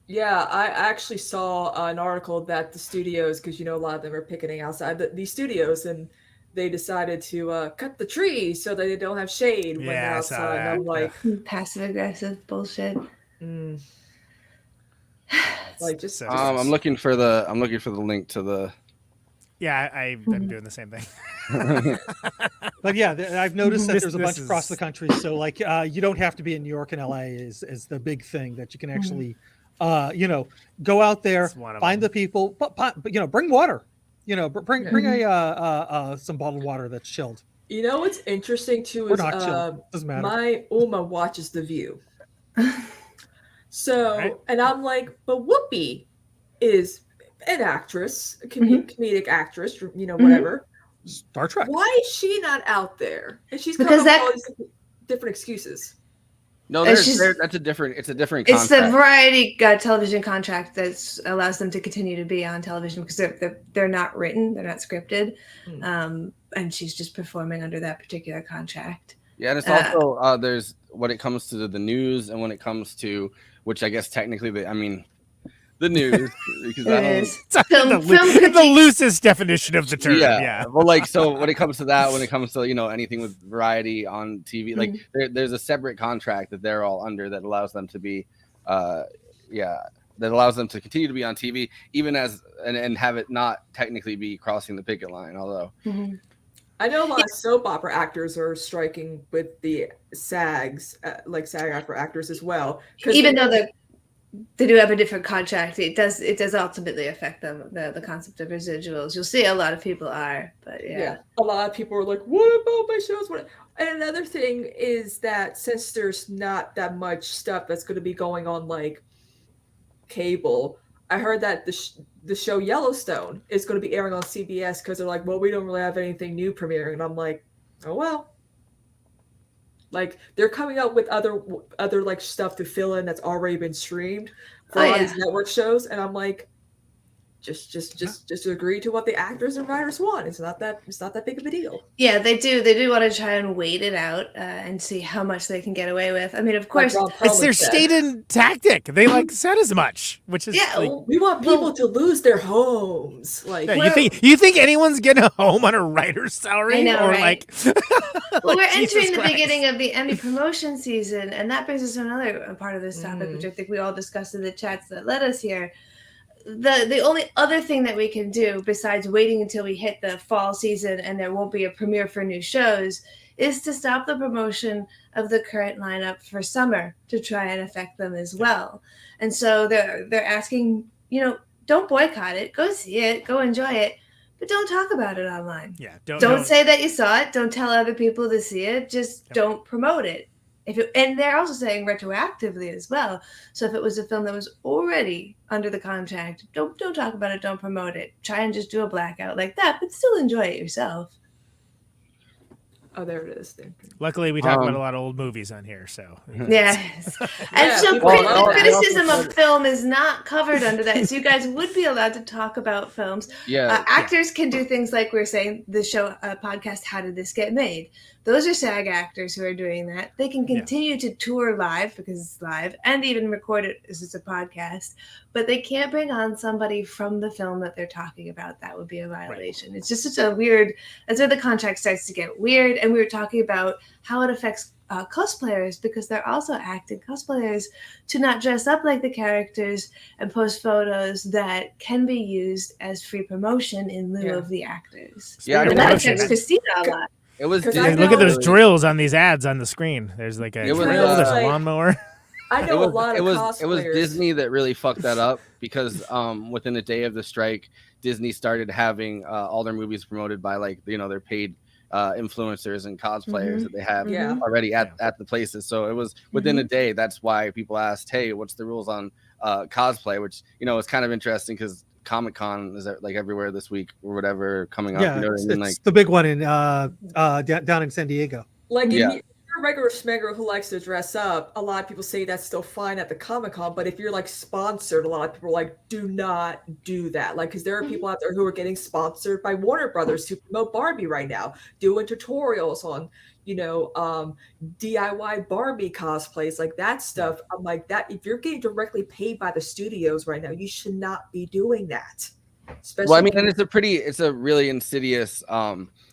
Yeah, I actually saw an article that the studios, because a lot of them are picketing outside these studios, and they decided to cut the trees so that they don't have shade when they're outside. And I'm like, passive aggressive bullshit. Like just. I'm looking for the link to the. Yeah, I'm doing the same thing. But yeah, I've noticed that there's a bunch across the country. So like, you don't have to be in New York and LA is the big thing that you can actually, go out there, find the people, but bring water. Bring some bottled water that's chilled. What's interesting too is Doesn't matter. my Uma watches The View. So, and I'm like, but Whoopi is an actress, a comedic actress, whatever. Star Trek. Why is she not out there? And she's Because coming up with all these different excuses. No, that's a different. It's a different. It's the contract. variety television contract that allows them to continue to be on television because they're not written, they're not scripted, and she's just performing under that particular contract. Yeah, and it's also there's when it comes to the news and when it comes to which I guess technically the news because the loosest definition of the term. Yeah. Well, so when it comes to that, when it comes to anything with variety on TV, like there's a separate contract that they're all under that allows them to be, that allows them to continue to be on TV even as and have it not technically be crossing the picket line. Although I know a lot of soap opera actors are striking with the SAGs, like SAG-AFTRA actors as well. Even though they do have a different contract, it does ultimately affect them, the concept of residuals. You'll see a lot of people are, but yeah. A lot of people are like, what about my shows? And another thing is that since there's not that much stuff that's going to be going on like cable, I heard that the show Yellowstone is going to be airing on CBS because they're like, well, we don't really have anything new premiering. And I'm like, oh, well. Like they're coming out with other like stuff to fill in that's already been streamed for all these network shows. And I'm like, just agree to what the actors and writers want. It's not that big of a deal. Yeah, they do want to try and wait it out and see how much they can get away with. I mean, of course, it's their stated tactic. They said as much, which is we want people to lose their homes. Like, you think anyone's getting a home on a writer's salary? I know, or right? Well, we're Jesus entering the Christ. beginning of the Emmy promotion season, and that brings us to another part of this topic, which I think we all discussed in the chats that led us here. The only other thing that we can do besides waiting until we hit the fall season and there won't be a premiere for new shows is to stop the promotion of the current lineup for summer to try and affect them as well. And so they're asking, don't boycott it, go see it, go enjoy it, but don't talk about it online. Yeah, don't say that you saw it, don't tell other people to see it, just don't promote it. And they're also saying retroactively as well. So if it was a film that was already under the contract, don't talk about it, don't promote it. Try and just do a blackout like that, but still enjoy it yourself. Oh, there it is. Luckily, we talk about a lot of old movies on here, so yes. And so criticism of film is not covered under that. So you guys would be allowed to talk about films. Yeah, actors can do things like we're saying the show podcast. How did this get made? Those are SAG actors who are doing that. They can continue to tour live because it's live, and even record it as it's a podcast. But they can't bring on somebody from the film that they're talking about. That would be a violation. Right. It's just such a weird. That's where the contract starts to get weird. And we were talking about how it affects cosplayers, because they're also acting cosplayers to not dress up like the characters and post photos that can be used as free promotion in lieu of the actors. Yeah, and that affects Christina a lot. It was look at those drills on these ads on the screen. There's like a drill, there's a lawnmower. I know a lot of cosplayers. It was Disney that really fucked that up, because within a day of the strike, Disney started having all their movies promoted by their paid influencers and cosplayers that they have already at the places. So it was within a day. That's why people asked, hey, what's the rules on cosplay? Which, is kind of interesting, because Comic-Con is everywhere this week or whatever coming up. It's the big one in down in San Diego. If you're a regular schmegger who likes to dress up, a lot of people say that's still fine at the Comic-Con. But if you're sponsored, a lot of people are do not do that. Because there are people out there who are getting sponsored by Warner Brothers to promote Barbie right now, doing tutorials on DIY Barbie cosplays, like that stuff. I'm like, that if you're getting directly paid by the studios right now, you should not be doing that. Especially and it's a really insidious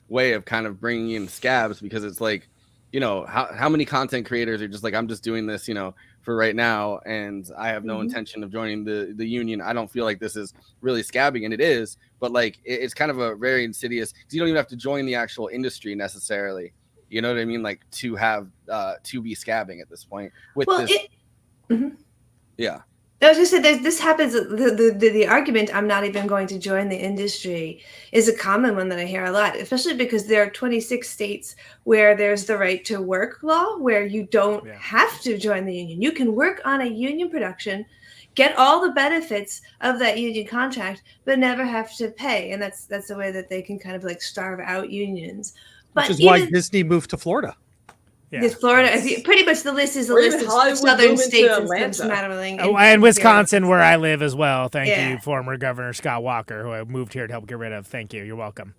way of kind of bringing in scabs, because it's how many content creators are just I'm just doing this for right now, and I have no intention of joining the union. I don't feel like this is really scabbing, and it is, but it's kind of a very insidious, because you don't even have to join the actual industry necessarily. You know what I mean? To have to be scabbing at this point with this. Yeah. I was just saying, this happens. The argument, I'm not even going to join the industry, is a common one that I hear a lot, especially because there are 26 states where there's the right to work law, where you don't have to join the union. You can work on a union production, get all the benefits of that union contract, but never have to pay. And that's the way that they can kind of starve out unions. Which is why Disney moved to Florida. Yeah. Florida, pretty much the list is a list of southern states and smattering. And Wisconsin, where I live as well. Thank you, former Governor Scott Walker, who I moved here to help get rid of. Thank you. You're welcome.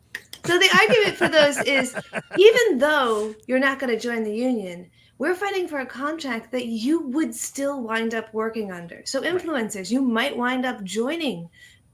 So the argument for those is, even though you're not going to join the union, we're fighting for a contract that you would still wind up working under. So influencers, you might wind up joining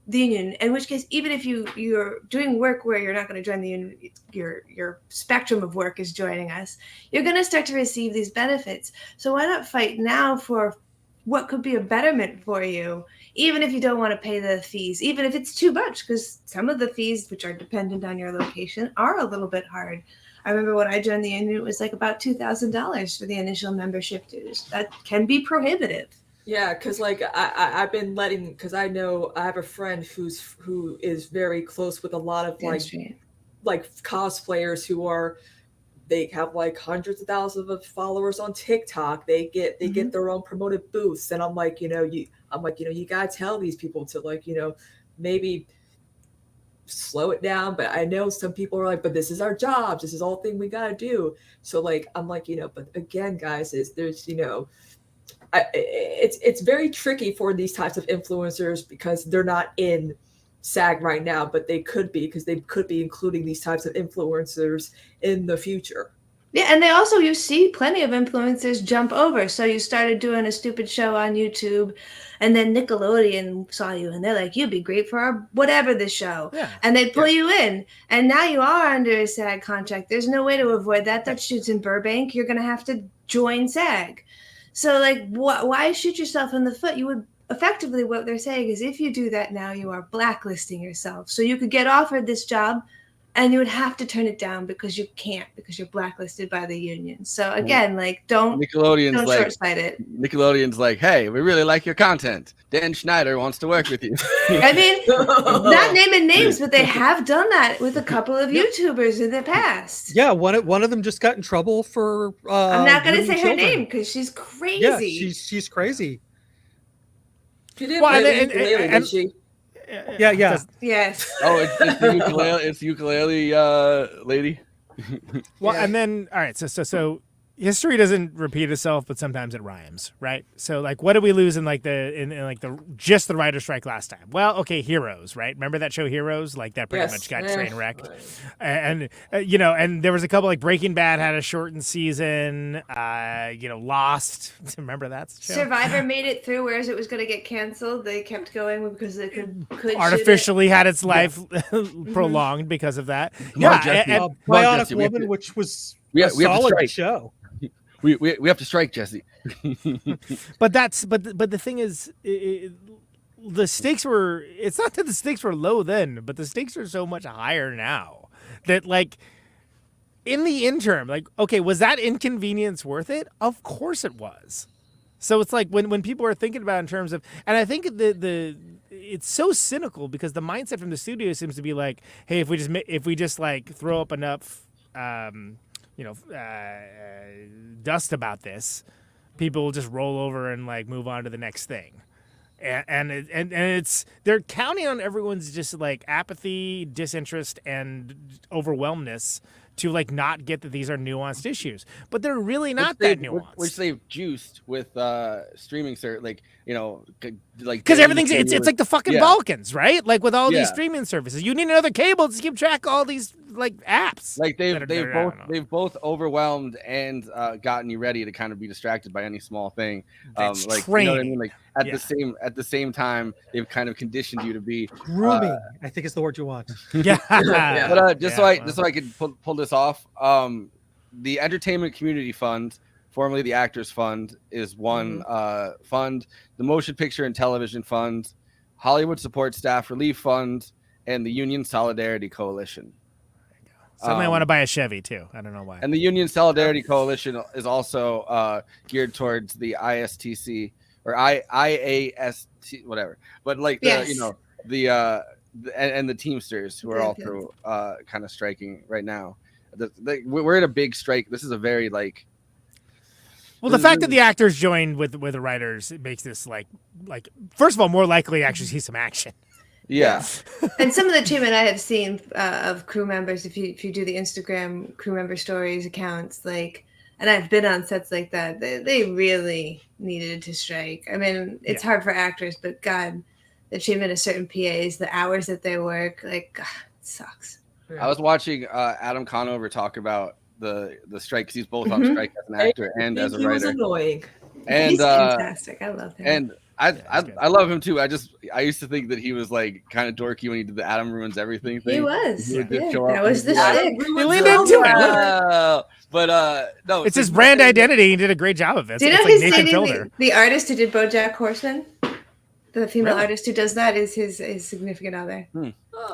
the union, in which case, even if you're doing work where you're not going to join the union, your spectrum of work is joining us, you're going to start to receive these benefits. So why not fight now for what could be a betterment for you, even if you don't want to pay the fees, even if it's too much, because some of the fees, which are dependent on your location, are a little bit hard. I remember when I joined the union, it was about $2,000 for the initial membership dues. That can be prohibitive. Yeah, because I've been because I know I have a friend who is very close with a lot of cosplayers they have hundreds of thousands of followers on TikTok. They get their own promoted booths, and I'm you gotta tell these people to maybe slow it down. But I know some people are but this is our jobs, this is all thing we gotta do. So I'm but again, guys, there's it's very tricky for these types of influencers, because they're not in SAG right now, but they could be, because they could be including these types of influencers in the future. Yeah, and you see plenty of influencers jump over. So you started doing a stupid show on YouTube, and then Nickelodeon saw you, and they're like, "You'd be great for our whatever the show," and they pull you in, and now you are under a SAG contract. There's no way to avoid that. That shoots in Burbank. You're gonna have to join SAG. So like, why shoot yourself in the foot? You would effectively, what they're saying is, if you do that now, you are blacklisting yourself. So you could get offered this job, and you would have to turn it down because you can't, because you're blacklisted by the union. So again, like, don't short-sight it. Nickelodeon's like, hey, we really like your content. Dan Schneider wants to work with you. I mean, not naming names, but they have done that with a couple of YouTubers in the past. Yeah, one of them just got in trouble for. I'm not going to say her name because she's crazy. Yeah, she's crazy. She didn't play ukulele, did she? Yeah. Yes. Oh, it's the ukulele lady. Well, and then all right, so history doesn't repeat itself, but sometimes it rhymes, right? So like, what did we lose in the just the writer strike last time? Well, okay, Heroes, right? Remember that show Heroes? Like that pretty much got train wrecked, and and there was a couple, like Breaking Bad had a shortened season. Lost. Remember that show? Survivor made it through, whereas it was going to get canceled. They kept going because they could artificially had its life prolonged because of that. Yeah, Bionic Woman, which was a solid show. We have to strike, Jesse. but the thing is, the stakes were. It's not that the stakes were low then, but the stakes are so much higher now that, like, in the interim, like, okay, was that inconvenience worth it? Of course it was. So it's like when people are thinking about it in terms of, and I think it's so cynical because the mindset from the studio seems to be like, hey, if we just like throw up enough. Dust about this, people will just roll over and like move on to the next thing, and it's they're counting on everyone's just like apathy, disinterest, and overwhelmedness to like not get that these are nuanced issues, but they're really not that nuanced. Which they've juiced with streaming, like because everything's it's like the fucking Balkans, right? Like with all these streaming services, you need another cable to keep track of all these like apps. Like they've both overwhelmed and gotten you ready to kind of be distracted by any small thing. Like you know what I mean? Like at the same time, they've kind of conditioned you to be grooming. I think is the word you want. But just so I could pull this off, the Entertainment Community Fund, formerly the Actors Fund, is one fund. The Motion Picture and Television Fund, Hollywood Support Staff Relief Fund, and the Union Solidarity Coalition. Somebody want to buy a Chevy too. I don't know why. And the Union Solidarity Coalition is also geared towards the ISTC or IAST, whatever. But like the the Teamsters, who are all through kind of striking right now. We're in a big strike. This is a very like. Well, the fact that the actors joined with the writers, it makes this like first of all more likely to actually see some action. Yeah. And some of the treatment I have seen of crew members, if you do the Instagram crew member stories accounts, like, and I've been on sets like that, they really needed to strike. I mean, it's hard for actors, but God, the treatment of certain PAs, the hours that they work, like, God, it sucks. I was watching Adam Conover talk about the strike because he's both on strike as an actor and as a writer. He was annoying. And he's fantastic. I love him. And I love him too. I used to think that he was like kind of dorky when he did the Adam Ruins Everything thing. He was. He that was the shtick. He leaned into it. But no, it's his brand identity. He did a great job of it. Do you know it's he's like dating the artist who did BoJack Horseman? The female artist who does that is his significant other.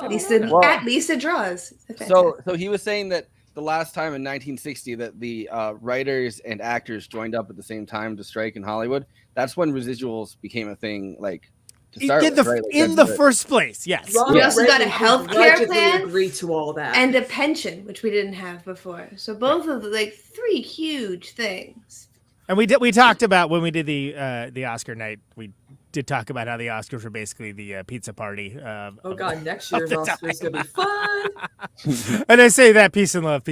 At least it draws. So he was saying that the last time in 1960 that the writers and actors joined up at the same time to strike in Hollywood, that's when residuals became a thing. Like to start with, right? Like, in the first place, yes. We also got a health care plan, agreed to all that, and a pension, which we didn't have before. So both of the three huge things. And we talked about when we did the Oscar night. We did talk about how the Oscars were basically the pizza party. Oh God, next year's Oscars gonna be fun. And I say that peace and love.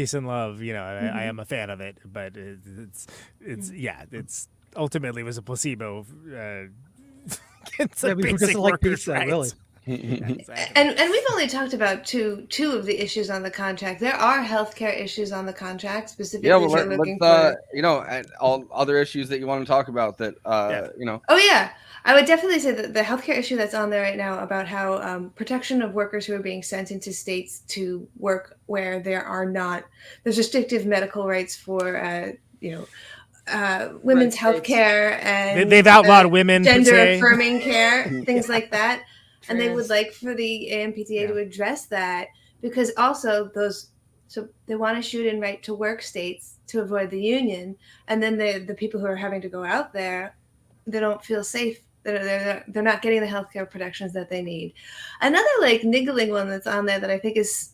You know, I am a fan of it, but it's ultimately was a placebo. Against who doesn't like pizza, rights. really? And we've only talked about two of the issues on the contract. There are healthcare issues on the contract specifically. Yeah, well, let's and all other issues that you want to talk about that Oh yeah, I would definitely say that the healthcare issue that's on there right now about how protection of workers who are being sent into states to work where there's restrictive medical rights for women's health care, and they've outlawed women gender affirming care, things like that. And they would like for the AMPTA to address that, because also they want to shoot in right to work states to avoid the union, and then the people who are having to go out there, they don't feel safe. They're not getting the healthcare protections that they need. Another niggling one that's on there that I think is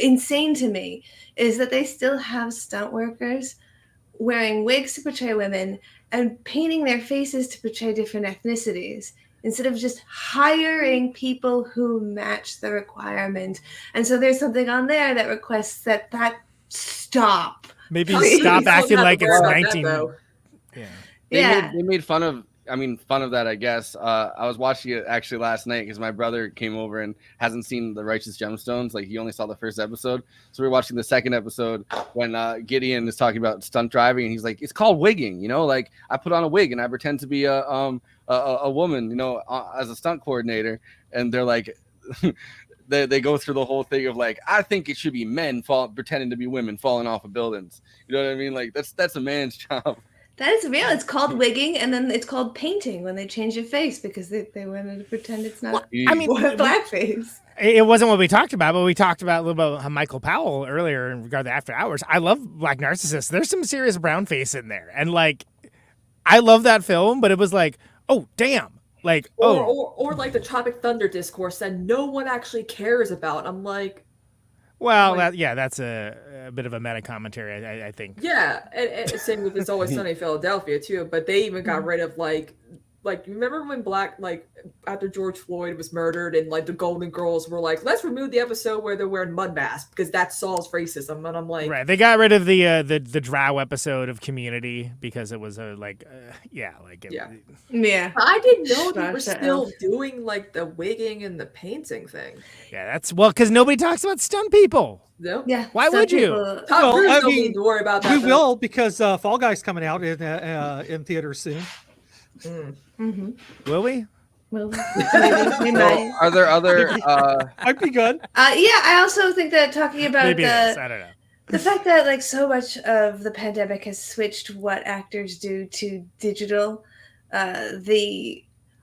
insane to me is that they still have stunt workers wearing wigs to portray women and painting their faces to portray different ethnicities, instead of just hiring people who match the requirement. And so there's something on there that requests that stop. Maybe stop acting like it's 19. They made fun of that, I guess. I was watching it actually last night because my brother came over and hasn't seen The Righteous Gemstones. Like, he only saw the first episode. So we were watching the second episode when Gideon is talking about stunt driving, and he's like, it's called wigging, like I put on a wig and I pretend to be a woman, as a stunt coordinator. And they're like, they go through the whole thing of like, I think it should be men pretending to be women falling off of buildings. You know what I mean? Like, that's a man's job. That is real. It's called wigging, and then it's called painting when they change your face because they wanted to pretend it's not. Blackface. It wasn't what we talked about, but we talked about a little bit Michael Powell earlier in regard to After Hours. I love Black Narcissus. There's some serious brown face in there, and I love that film, but it was like, oh damn, or like the Tropic Thunder discourse that no one actually cares about. I'm like. Well, that's a bit of a meta commentary, I think. Yeah, and same with It's Always Sunny in Philadelphia too. But they even got rid of remember when after George Floyd was murdered, and the Golden Girls were like, let's remove the episode where they're wearing mud masks because that solves racism. And I'm like, right? They got rid of the drow episode of Community because it was I didn't know they were still doing the wigging and the painting thing. Yeah, that's because nobody talks about stunt people. No. Yeah. Why would you? Tom Cruise don't need to worry about that. We will, because Fall Guys coming out in theaters soon. Mm-hmm. Will we? Will we? Maybe we might. Are there other? I'd be good. I also think that talking about I don't know. The fact that so much of the pandemic has switched what actors do to digital. A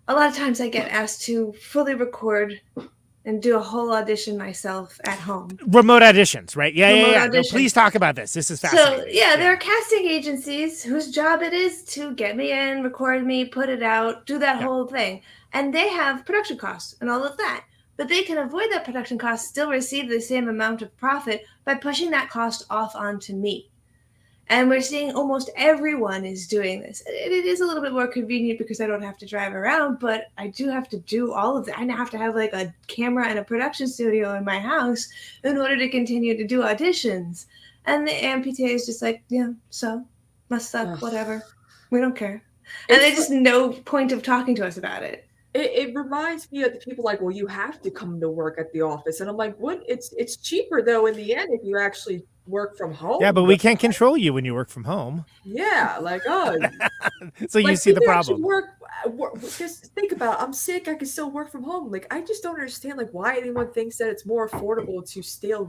lot of times I get asked to fully record and do a whole audition myself at home. Remote auditions, right? Yeah. No, Auditions. please talk about this. This is fascinating. So, there are casting agencies whose job it is to get me in, record me, put it out, do that whole thing. And they have production costs and all of that. But they can avoid that production cost, still receive the same amount of profit by pushing that cost off onto me. And we're seeing almost everyone is doing this. It is a little bit more convenient because I don't have to drive around, but I do have to do all of that. I have to have a camera and a production studio in my house in order to continue to do auditions. And the AMPTA is just like, must suck, whatever. We don't care. And there's just no point of talking to us about it. It reminds me of the people well, you have to come to work at the office. And I'm like, what? It's cheaper, though, in the end, if you actually work from home. Yeah, but we can't control you when you work from home. Yeah, so you see the problem. Just think about it. I'm sick. I can still work from home. I just don't understand why anyone thinks that it's more affordable to still,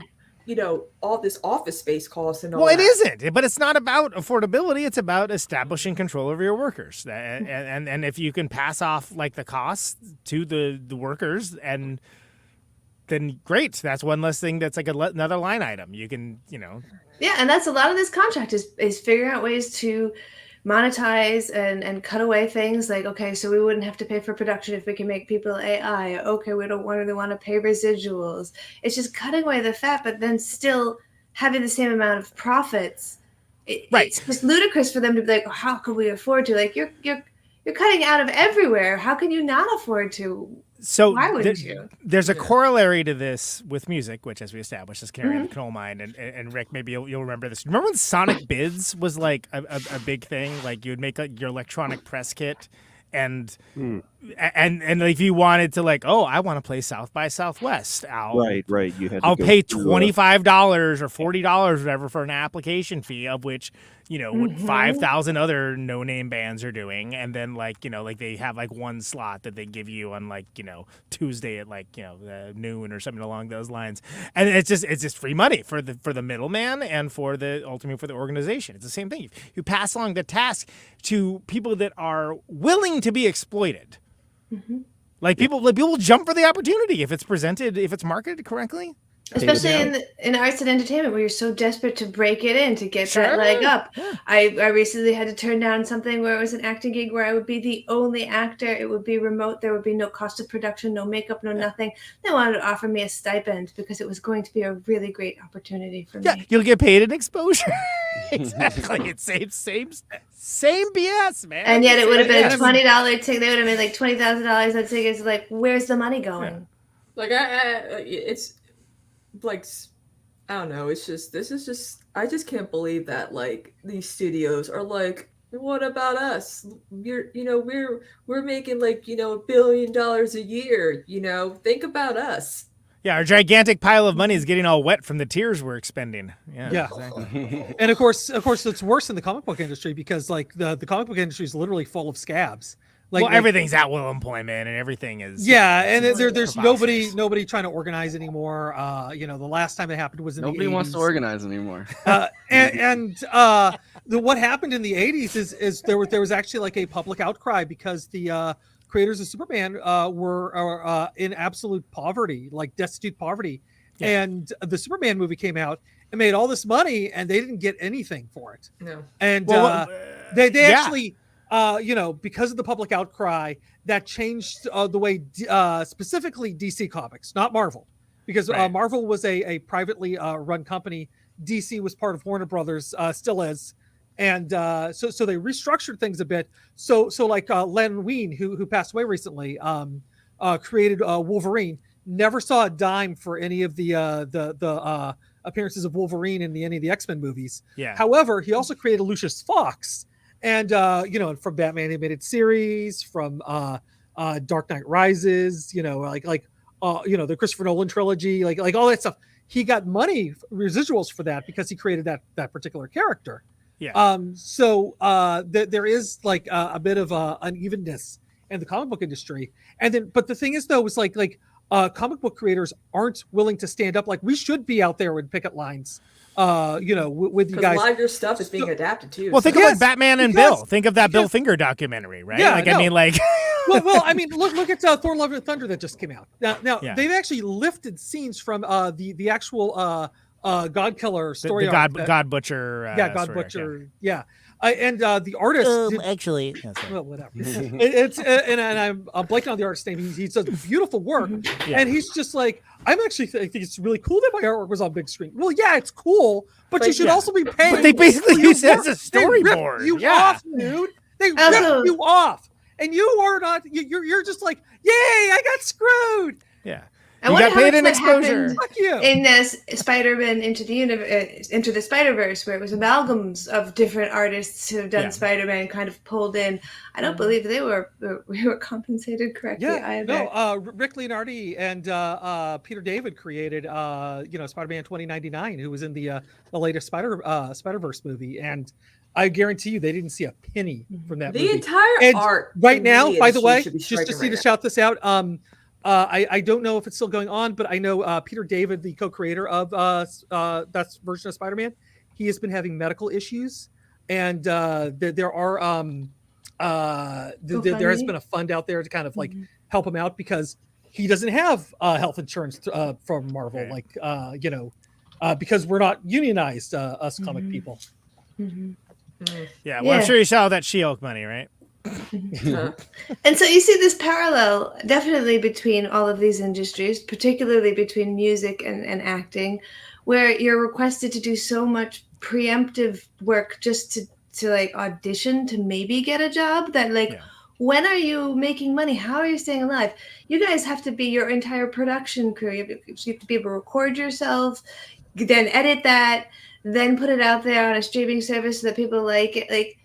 all this office space costs and all that. Well, it isn't. But it's not about affordability. It's about establishing control over your workers. And if you can pass off the costs to the workers, and then great. That's one less thing. That's another line item. You can, Yeah, and that's a lot of this contract is figuring out ways to monetize and cut away things okay, so we wouldn't have to pay for production if we can make people AI. Okay, we don't really want to pay residuals. It's just cutting away the fat, but then still having the same amount of profits. Right. It's just ludicrous for them to be how could we afford to? You're cutting out of everywhere. How can you not afford to? So why wouldn't you? There's a corollary to this with music, which, as we established, is canary in the coal mine. And Rick, maybe you'll remember this. Remember when Sonic Bids was a big thing? You would make your electronic press kit, and if you wanted to like, oh, I want to play South by Southwest, Right. You had. I'll pay $25 or $40, whatever, for an application fee, of which, what 5,000 other no-name bands are doing, and then like they have like one slot that they give you on like Tuesday at like noon or something along those lines, and it's just free money for the middleman and ultimately for the organization. It's the same thing. You pass along the task to people that are willing to be exploited. Like people will jump for the opportunity if it's presented, if it's marketed correctly. Especially in arts and entertainment, where you're so desperate to break it in, to get that leg up. Yeah. I recently had to turn down something where it was an acting gig where I would be the only actor. It would be remote. There would be no cost of production, no makeup, no nothing. They wanted to offer me a stipend because it was going to be a really great opportunity for me. Yeah, you'll get paid in exposure. Exactly. It's same BS, man. And yet it would have been a $20 ticket. They would have made like $20,000 on tickets. Like, where's the money going? Yeah. Like it's like, I don't know. It's just, I just can't believe that like these studios are like, what about us? We're making like, $1 billion a year, think about us. Yeah, our gigantic pile of money is getting all wet from the tears we're expending. Yeah. Exactly. And of course, it's worse in the comic book industry because like the comic book industry is literally full of scabs. Like, everything's at will employment and everything is. Yeah, and there's nobody trying to organize anymore. The last time it happened was in nobody the 80s. Wants to organize anymore. What happened in the 80s is there was actually like a public outcry because the creators of Superman were in absolute poverty, like destitute poverty. Yeah. And the Superman movie came out and made all this money and they didn't get anything for it. No. And they actually, because of the public outcry, that changed the way specifically DC Comics, not Marvel, because Marvel was a privately run company. DC was part of Warner Brothers, still is. And so they restructured things a bit. So like Len Wein, who passed away recently, created Wolverine. Never saw a dime for any of the appearances of Wolverine in any of the X-Men movies. Yeah. However, he also created Lucius Fox, and from Batman animated series, from Dark Knight Rises, the Christopher Nolan trilogy, like all that stuff. He got money residuals for that because he created that particular character. Yeah. There is like a bit of unevenness in the comic book industry, but the thing is though, is like comic book creators aren't willing to stand up. Like we should be out there with picket lines, with you guys. A lot of your stuff is being adapted too. Well, think of like Batman and Bill. Think of that Bill Finger documentary, right? Yeah, I mean, like. well, I mean, look at Thor: Love and Thunder that just came out. Now they've actually lifted scenes from the actual. God Killer story. God Butcher. God Butcher. Yeah. And the artist. Actually. Well, whatever. It's and I'm blanking on the artist's name. He does beautiful work. Yeah. And he's just like, I think it's really cool that my artwork was on big screen. Well, yeah, it's cool, but you should also be paying. But they basically use it as a storyboard. They rip you off, dude. They rip you off. And you are not, you're just like, yay, I got screwed. Yeah. I wonder how much that exposure. happened in this Spider-Man into the Spider-Verse, where it was amalgams of different artists who have done Spider-Man kind of pulled in. I don't believe we were compensated correctly either. No, Rick Leonardi and Peter David created Spider-Man 2099, who was in the latest Spider-Verse movie, and I guarantee you they didn't see a penny from that movie. The entire art right now, by the way, just to shout this out, I don't know if it's still going on, but I know Peter David, the co-creator of that version of Spider-Man, he has been having medical issues, and there has been a fund out there to kind of like help him out because he doesn't have health insurance from Marvel, because we're not unionized, us comic people. Yeah, well, I'm sure you saw that She-Hulk money, right? And so you see this parallel definitely between all of these industries, particularly between music and acting, where you're requested to do so much preemptive work just to like audition to maybe get a job that when are you making money? How are you staying alive? You guys have to be your entire production crew. You have to be able to record yourself, then edit that, then put it out there on a streaming service so that people like it. Like,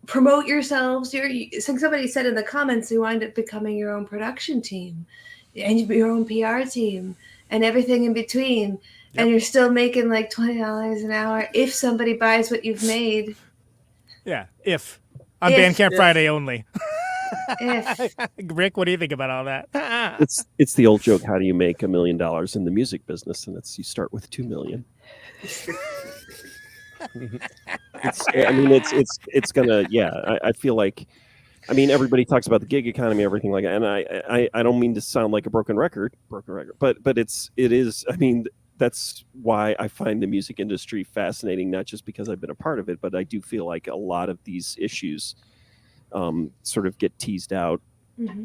promote yourselves. Somebody said in the comments, you wind up becoming your own production team and your own PR team and everything in between. Yep. And you're still making like $20 an hour if somebody buys what you've made. Yeah, if on Bandcamp Friday only. If. Rick, what do you think about all that? It's the old joke. How do you make $1 million in the music business? And you start with 2 million. It's gonna. Yeah, I feel like. I mean, everybody talks about the gig economy, everything like that, and I don't mean to sound like a broken record, but it is. I mean, that's why I find the music industry fascinating, not just because I've been a part of it, but I do feel like a lot of these issues sort of get teased out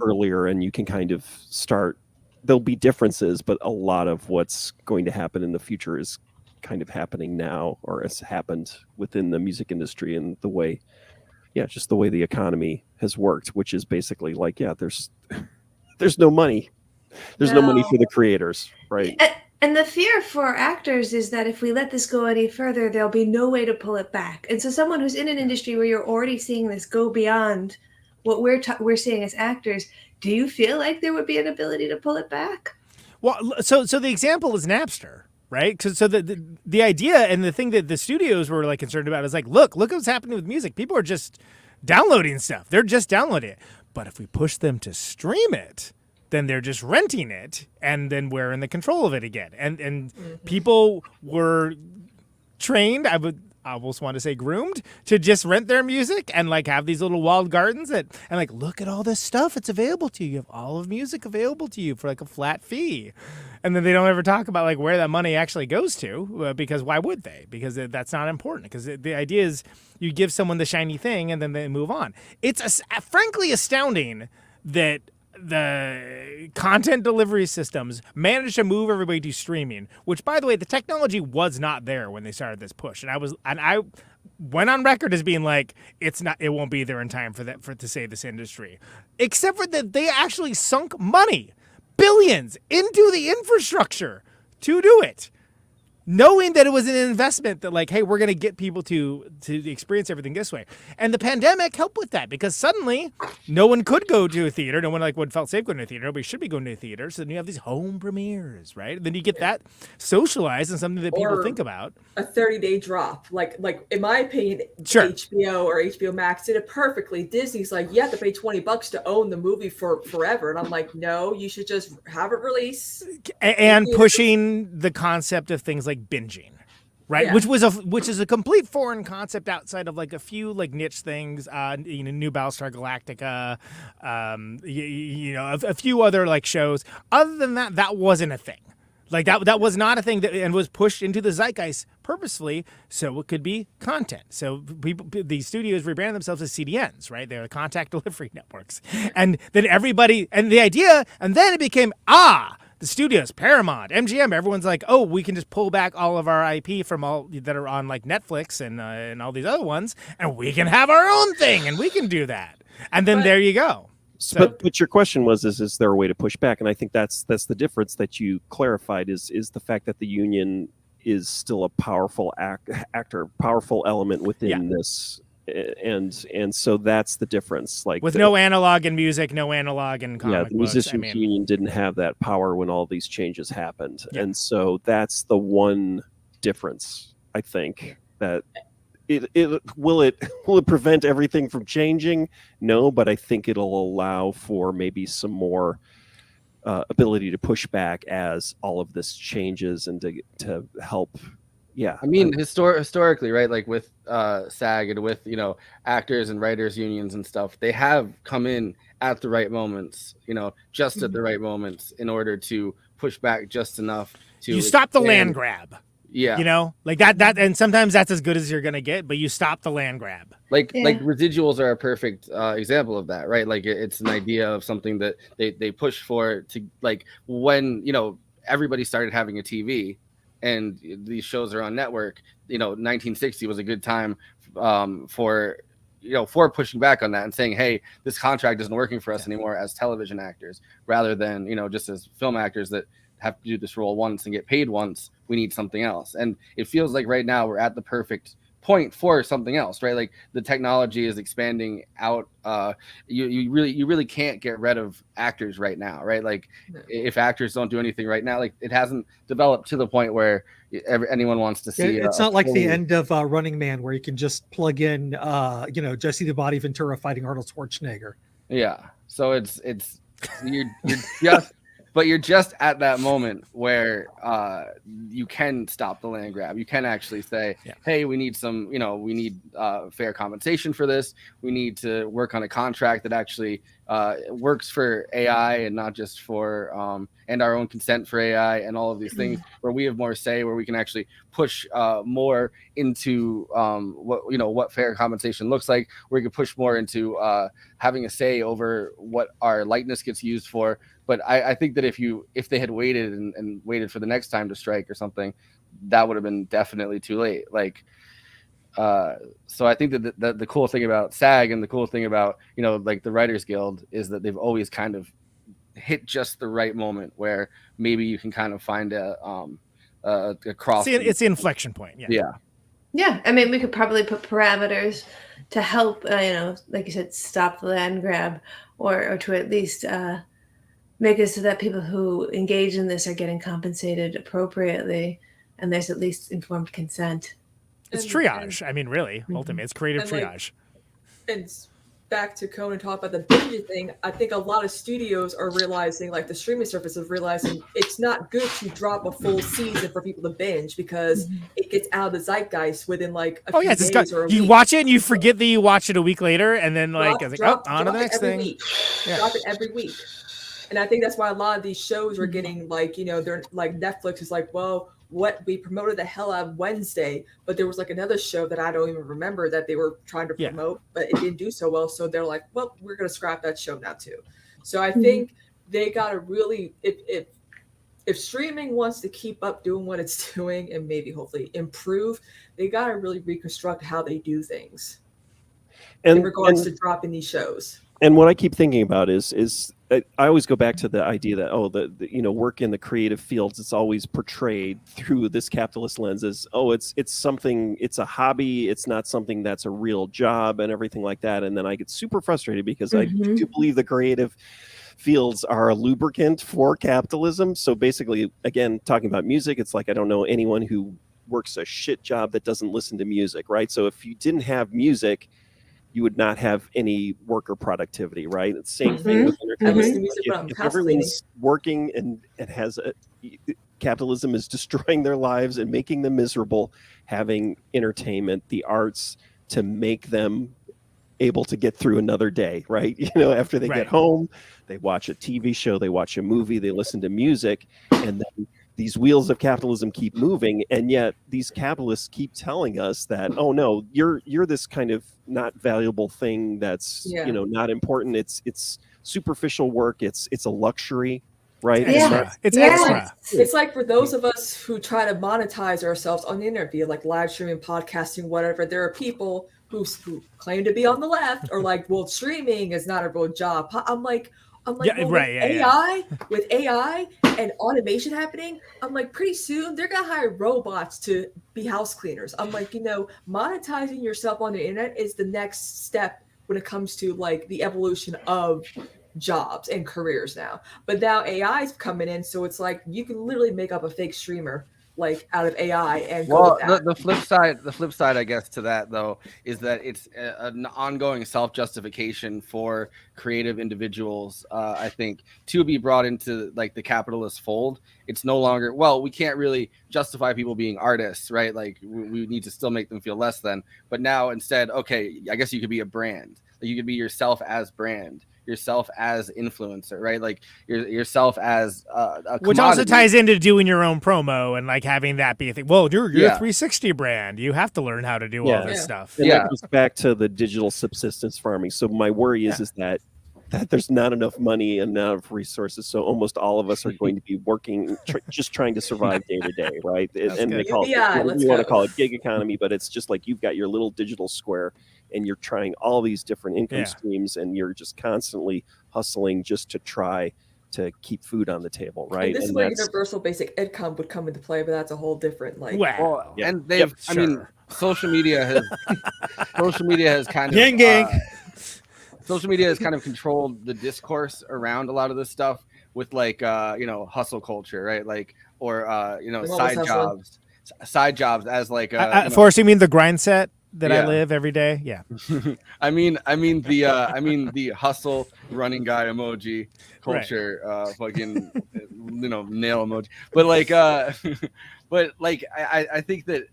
earlier, and you can kind of start. There'll be differences, but a lot of what's going to happen in the future is kind of happening now, or has happened within the music industry, and the way, just the way the economy has worked, which is basically like, there's no money. There's no money for the creators, right? And the fear for actors is that if we let this go any further, there'll be no way to pull it back. And so someone who's in an industry where you're already seeing this go beyond what we're seeing as actors, do you feel like there would be an ability to pull it back? Well, so the example is Napster, right? So the idea and the thing that the studios were like concerned about is like, look what's happening with music. People are just downloading stuff. They're just downloading it. But if we push them to stream it, then they're just renting it, and then we're in the control of it again. And people were trained, I would almost want to say groomed, to just rent their music and like have these little walled gardens and like, look at all this stuff. It's available to you. You have all of music available to you for like a flat fee. And then they don't ever talk about like where that money actually goes to, because why would they? Because that's not important. Because the idea is you give someone the shiny thing and then they move on. It's frankly astounding that the content delivery systems managed to move everybody to streaming, which, by the way, the technology was not there when they started this push. And I went on record as being like, it won't be there in time to save this industry, except for that they actually sunk money, billions, into the infrastructure to do it, knowing that it was an investment that like, hey, we're going to get people to experience everything this way. And the pandemic helped with that, because suddenly no one could go to a theater. No one felt safe going to a theater. Nobody should be going to a theater. So then you have these home premieres, right? And then you get that socialized and something that people think about. A 30-day drop. Like in my opinion, sure. HBO or HBO Max did it perfectly. Disney's like, you have to pay $20 to own the movie for forever. And I'm like, no, you should just have it release. And pushing the concept of things like binging, right? Yeah. Which is a complete foreign concept outside of like a few like niche things, New Battlestar Galactica, a few other like shows. Other than that, that wasn't a thing. Like that was not a thing and was pushed into the zeitgeist purposefully so it could be content. So these studios rebranded themselves as CDNs, right? They're contact delivery networks. And then everybody, and the idea, and then it became, the studios, Paramount, MGM, everyone's like, oh, we can just pull back all of our IP from all that are on like Netflix and all these other ones, and we can have our own thing, and we can do that. And then there you go. So, but your question was, is there a way to push back? And I think that's the difference that you clarified is the fact that the union is still a powerful actor, powerful element within this. And so that's the difference. Like with no analog in music, no analog in comic the musicians union didn't have that power when all these changes happened, and so that's the one difference. I think that will it prevent everything from changing? No, but I think it'll allow for maybe some more ability to push back as all of this changes and to help. Yeah, I mean, historically, right? Like with SAG and with actors and writers unions and stuff, they have come in at the right moments, just at the right moments in order to push back just enough to. You stop the land grab. Yeah, like that, and sometimes that's as good as you're gonna get, but you stop the land grab. Like residuals are a perfect example of that, right? Like it's an idea of something that they push for to like when everybody started having a TV. And these shows are on network. 1960 was a good time for pushing back on that and saying, hey, this contract isn't working for us anymore as television actors, rather than, just as film actors that have to do this role once and get paid once. We need something else. And it feels like right now we're at the perfect point for something else, right? Like the technology is expanding out. You really can't get rid of actors right now, right? Like if actors don't do anything right now, like it hasn't developed to the point where anyone wants to see. It's not like the end of Running Man where you can just plug in, Jesse the Body Ventura fighting Arnold Schwarzenegger. Yeah. So it's you're just. But you're just at that moment where you can stop the land grab. You can actually say, hey, we need fair compensation for this. We need to work on a contract that actually works for AI and not just for and our own consent for AI and all of these things where we have more say, where we can actually push more into what fair compensation looks like, where we can push more into having a say over what our likeness gets used for. But I think that if they had waited and waited for the next time to strike or something, that would have been definitely too late. Like, so I think that the cool thing about SAG and the cool thing about, like the Writers Guild is that they've always kind of hit just the right moment where maybe you can kind of find a cross. It's the inflection point. Yeah. I mean, we could probably put parameters to help, like you said, stop the land grab or to at least make it so that people who engage in this are getting compensated appropriately and there's at least informed consent. It's triage. I mean, really, ultimately, it's creative triage. And back to Conan talk about the binge thing, I think a lot of studios are realizing, like the streaming service is realizing, it's not good to drop a full season for people to binge because it gets out of the zeitgeist within like a few days or a you week. watch it and you forget that you watched it a week later, and then on to the next thing. Drop it every week. And I think that's why a lot of these shows are getting like, they're like Netflix is like, well, what we promoted the hell out of Wednesday, but there was like another show that I don't even remember that they were trying to promote, but it didn't do so well. So they're like, well, we're going to scrap that show now too. So I think they got to really, if streaming wants to keep up doing what it's doing and maybe hopefully improve, they got to really reconstruct how they do things in regards to dropping these shows. And what I keep thinking about is I always go back to the idea that the work in the creative fields, it's always portrayed through this capitalist lens as it's something, it's a hobby, it's not something that's a real job and everything like that. And then I get super frustrated because I do believe the creative fields are a lubricant for capitalism. So basically, again, talking about music, it's like I don't know anyone who works a shit job that doesn't listen to music, right? So if you didn't have music, you would not have any worker productivity, right? It's the same thing with entertainment. If everyone's working and it has capitalism is destroying their lives and making them miserable, having entertainment, the arts to make them able to get through another day, right? After they get home, they watch a TV show, they watch a movie, they listen to music, and then these wheels of capitalism keep moving, and yet these capitalists keep telling us that, oh no, you're this kind of not valuable thing that's not important. It's superficial work. It's a luxury, right? It's extra. It's like for those of us who try to monetize ourselves on the internet via like live streaming, podcasting, whatever. There are people who claim to be on the left or like, well, streaming is not a real job. I'm like, with AI and automation happening, I'm like, pretty soon they're gonna hire robots to be house cleaners. I'm like, monetizing yourself on the internet is the next step when it comes to like the evolution of jobs and careers now. But now AI is coming in, so it's like you can literally make up a fake streamer like out of AI and the flip side I guess to that though is that it's an ongoing self-justification for creative individuals, I think, to be brought into like the capitalist fold. It's no longer, well, we can't really justify people being artists, right? Like we need to still make them feel less than, but now instead, okay, I guess you could be a brand. Like you could be yourself as brand, yourself as influencer, right? Like yourself as a commodity. Which also ties into doing your own promo and like having that be a thing. Well, you're a 360 brand. You have to learn how to do all this stuff. And that goes back to the digital subsistence farming. So my worry is that there's not enough money and not enough resources. So almost all of us are going to be working, just trying to survive day to day, right? And they call it, you want to call it gig economy, but it's just like you've got your little digital square and you're trying all these different income streams and you're just constantly hustling just to try to keep food on the table, right? And this is where universal basic income would come into play, but that's a whole different and they've I mean social media has kind of Gang, gang. social media has kind of controlled the discourse around a lot of this stuff with like hustle culture, right? Like or side jobs as like Forrest, you mean the grind set that I live every day? Yeah. I mean the hustle running guy emoji culture, fucking nail emoji. But like I think that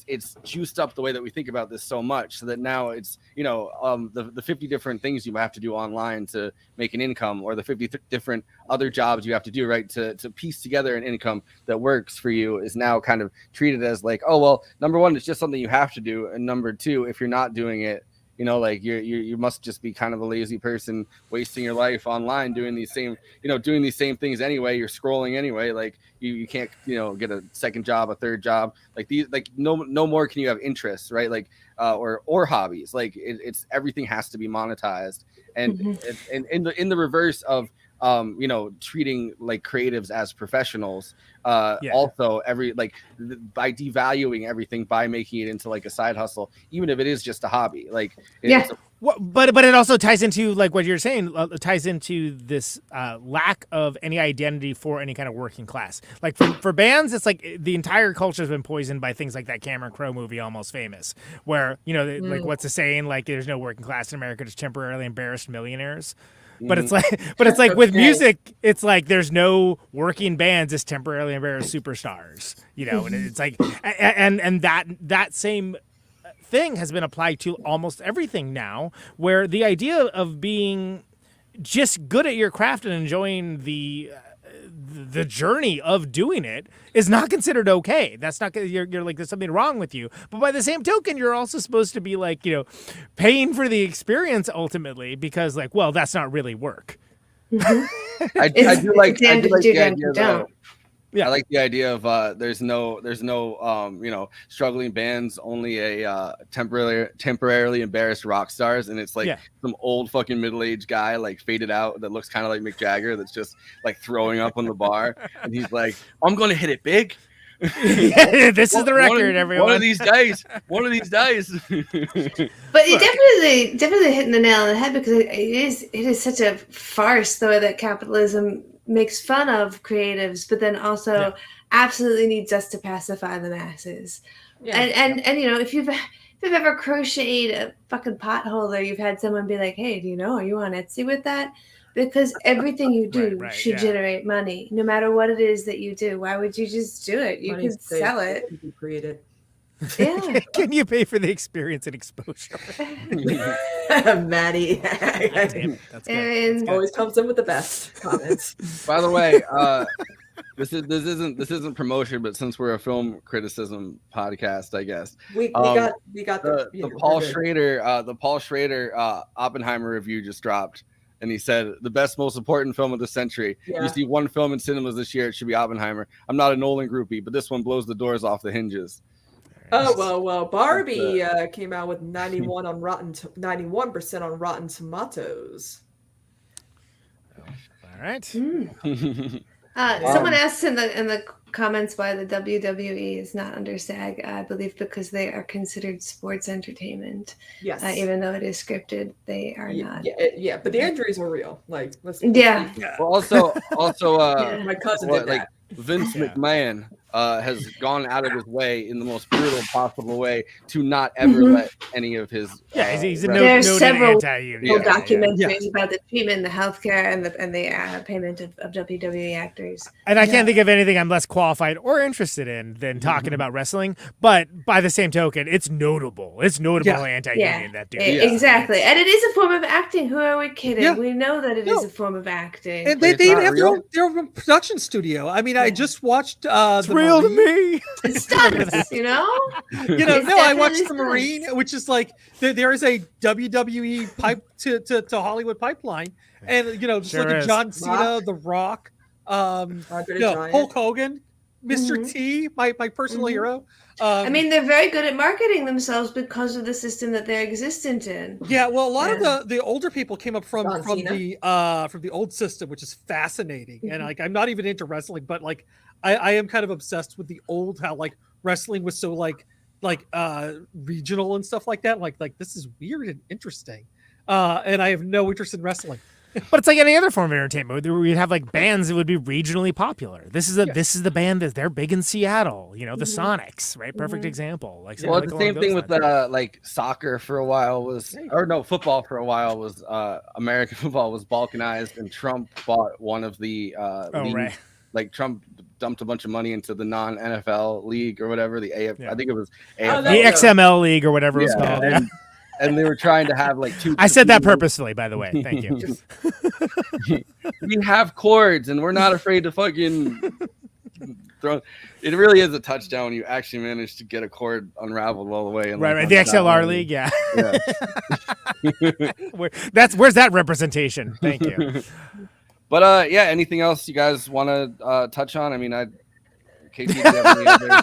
it's juiced up the way that we think about this so much, so that now it's the 50 different things you have to do online to make an income, or the 50 different other jobs you have to do, right, to piece together an income that works for you, is now kind of treated as like, oh well, number one, it's just something you have to do, and number two, if you're not doing it, like you must just be kind of a lazy person wasting your life online doing these same things anyway. You're scrolling anyway. Like you can't get a second job, a third job. Like these, like no more can you have interests, right? Like or hobbies. Like it's everything has to be monetized. And and in the reverse of treating like creatives as professionals, also by devaluing everything, by making it into like a side hustle, even if it is just a hobby, like but it also ties into like what you're saying, ties into this lack of any identity for any kind of working class. Like for bands, it's like the entire culture has been poisoned by things like that Cameron Crowe movie Almost Famous, where like what's the saying, like there's no working class in America, just temporarily embarrassed millionaires. But it's like with music, it's like there's no working bands, it's temporarily embarrassed superstars, and it's like, and that same thing has been applied to almost everything now, where the idea of being just good at your craft and enjoying the journey of doing it is not considered okay. That's not, you're like, there's something wrong with you. But by the same token, you're also supposed to be like, paying for the experience ultimately, because like, well, that's not really work. I do like the idea though. Yeah, I like the idea of there's no struggling bands, only a temporarily embarrassed rock stars, and it's like some old fucking middle-aged guy like faded out that looks kind of like Mick Jagger, that's just like throwing up on the bar, and he's like, I'm gonna hit it big. This is the record, everyone. One of these days. But you definitely hitting the nail on the head, because it is such a farce the way that capitalism makes fun of creatives, but then also absolutely needs us to pacify the masses. And if you've ever crocheted a fucking potholder, you've had someone be like, hey, are you on Etsy with that? Because everything you do should generate money, no matter what it is that you do. Why would you just do it? You can sell it. You can create it. Yeah. Can you pay for the experience and exposure? Maddie. Damn, that's good. Always comes in with the best comments. By the way, this isn't promotion, but since we're a film criticism podcast, I guess we got the Paul Schrader Oppenheimer review just dropped. And he said, the best, most important film of the century. Yeah. You see one film in cinemas this year, it should be Oppenheimer. I'm not a Nolan groupie, but this one blows the doors off the hinges. Oh, well, Barbie came out with 91% on Rotten Tomatoes. All right. Someone asked in the comments why the WWE is not under SAG. I believe because they are considered sports entertainment. Yes. Even though it is scripted, they are not. Yeah, but the injuries were real. Like, let's yeah. Well, also, my cousin did that. Like Vince McMahon has gone out of his way in the most brutal possible way to not ever let any of his he's a there are several anti-union. documentaries about the treatment, the healthcare, and the payment of WWE actors. And I can't think of anything I'm less qualified or interested in than talking about wrestling. But by the same token, it's notable. It's notable anti-union, that dude. Exactly. And it is a form of acting. Who are we kidding? Yeah. We know that it is a form of acting. And they even have their own production studio. I mean, I just watched it's real to me. It's stunts, I watched The Marine, which is like there is a WWE pipe to Hollywood pipeline, and just look at John Cena, The Rock, Hulk Hogan, Mr. T, my personal hero. I mean, they're very good at marketing themselves because of the system that they're existent in. Yeah, well, a lot of the older people came up from the old system, which is fascinating. And like, I'm not even into wrestling, but like, I am kind of obsessed with the old, how like wrestling was so like like regional and stuff like that. Like this is weird and interesting. And I have no interest in wrestling. But it's like any other form of entertainment. We'd have like bands that would be regionally popular. This is the band that they're big in Seattle. You know, the Sonics, right? Perfect example. Like, well, it's the same thing with like soccer for a while was, or no, football for a while was American football was balkanized, and Trump bought one of the leagues. Right. Like Trump dumped a bunch of money into the non-NFL league or whatever, the AF. Yeah. I think it was Oh, the XML league or whatever it was called. And they were trying to have like two. I said that purposefully, by the way. Thank you. We have cords, and we're not afraid to fucking throw. It really is a touchdown when you actually manage to get a cord unraveled all the way. And right. The XLR league, yeah. Where's that representation? Thank you. But yeah, anything else you guys want to touch on? I mean, KT, do you have any other...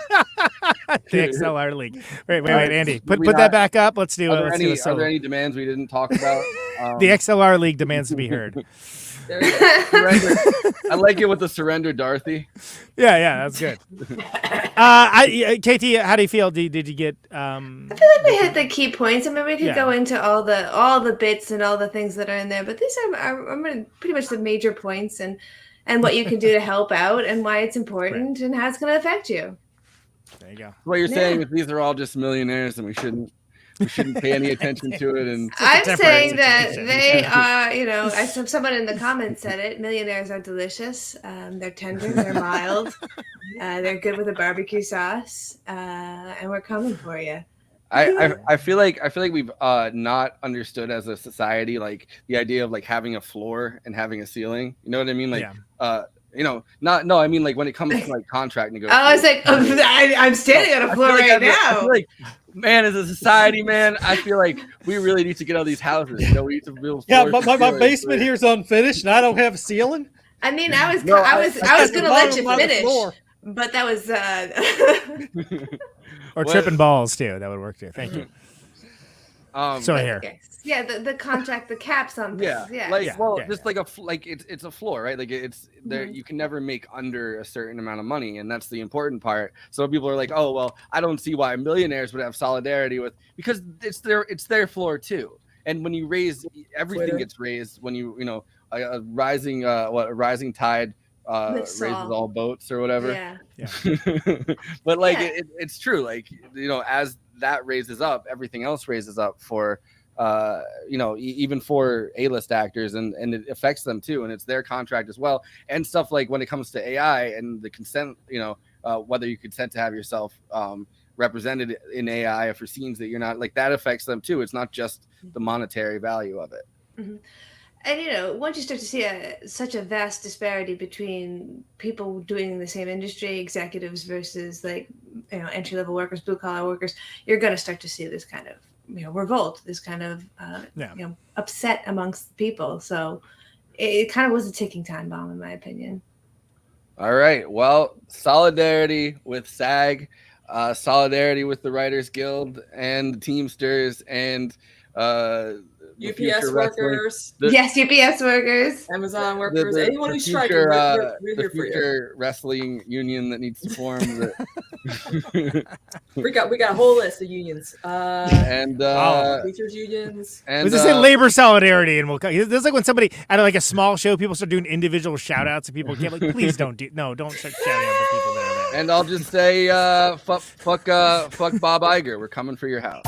The XLR league. Wait, Andy, put that back up. Let's do it. Are there any demands we didn't talk about? The XLR league demands to be heard. I like it with the surrender, Dorothy. Yeah, that's good. KT, how do you feel? Did you get? I feel like we hit the key points. I mean, we could go into all the bits and all the things that are in there, but these are pretty much the major points and what you can do to help out and why it's important and how it's going to affect you. There you go. What you're saying is these are all just millionaires, and we shouldn't pay any attention to it. And I'm saying that they are, I saw someone in the comments said it. Millionaires are delicious. They're tender. They're mild. They're good with a barbecue sauce. And we're coming for you. I feel like we've not understood as a society like the idea of like having a floor and having a ceiling. You know what I mean? Like I mean like when it comes to like contract negotiations. I was like, I'm standing on a floor right now. I feel like, man, as a society, man, I feel like we really need to get out of these houses. You know, we need to build. Yeah, but my basement here is unfinished, and I don't have a ceiling. I mean, I was gonna let you finish, but that was. Or tripping balls too. That would work too. Thank you. So here. Yeah, the contract, the caps on things. Just like it's a floor, right? Like it's there. You can never make under a certain amount of money, and that's the important part. So people are like, oh well, I don't see why millionaires would have solidarity with, because it's their floor too. And when you raise, everything gets raised. When a rising tide raises all boats or whatever. Yeah. But like it's true. Like as that raises up, everything else raises up for even for A-list actors, and it affects them too, and it's their contract as well. And stuff like when it comes to AI and the consent, whether you consent to have yourself represented in AI for scenes that you're not, like, that affects them too. It's not just the monetary value of it. Mm-hmm. And once you start to see such a vast disparity between people doing the same industry, executives versus entry-level workers, blue-collar workers, you're going to start to see this kind of revolt, this kind of upset amongst people. So it kind of was a ticking time bomb, in my opinion. All right. Well, solidarity with SAG, solidarity with the Writers Guild and the Teamsters and UPS workers. Yes, UPS workers. Amazon workers. Anyone who's striking, we're here for you. Wrestling union that needs to form. We got a whole list of unions. And teachers unions. And let's just say labor solidarity, and this is like when somebody at like a small show, people start doing individual shout outs, and people get like, please don't start shouting out the people that are there. And I'll just say, fuck Bob Iger. We're coming for your house.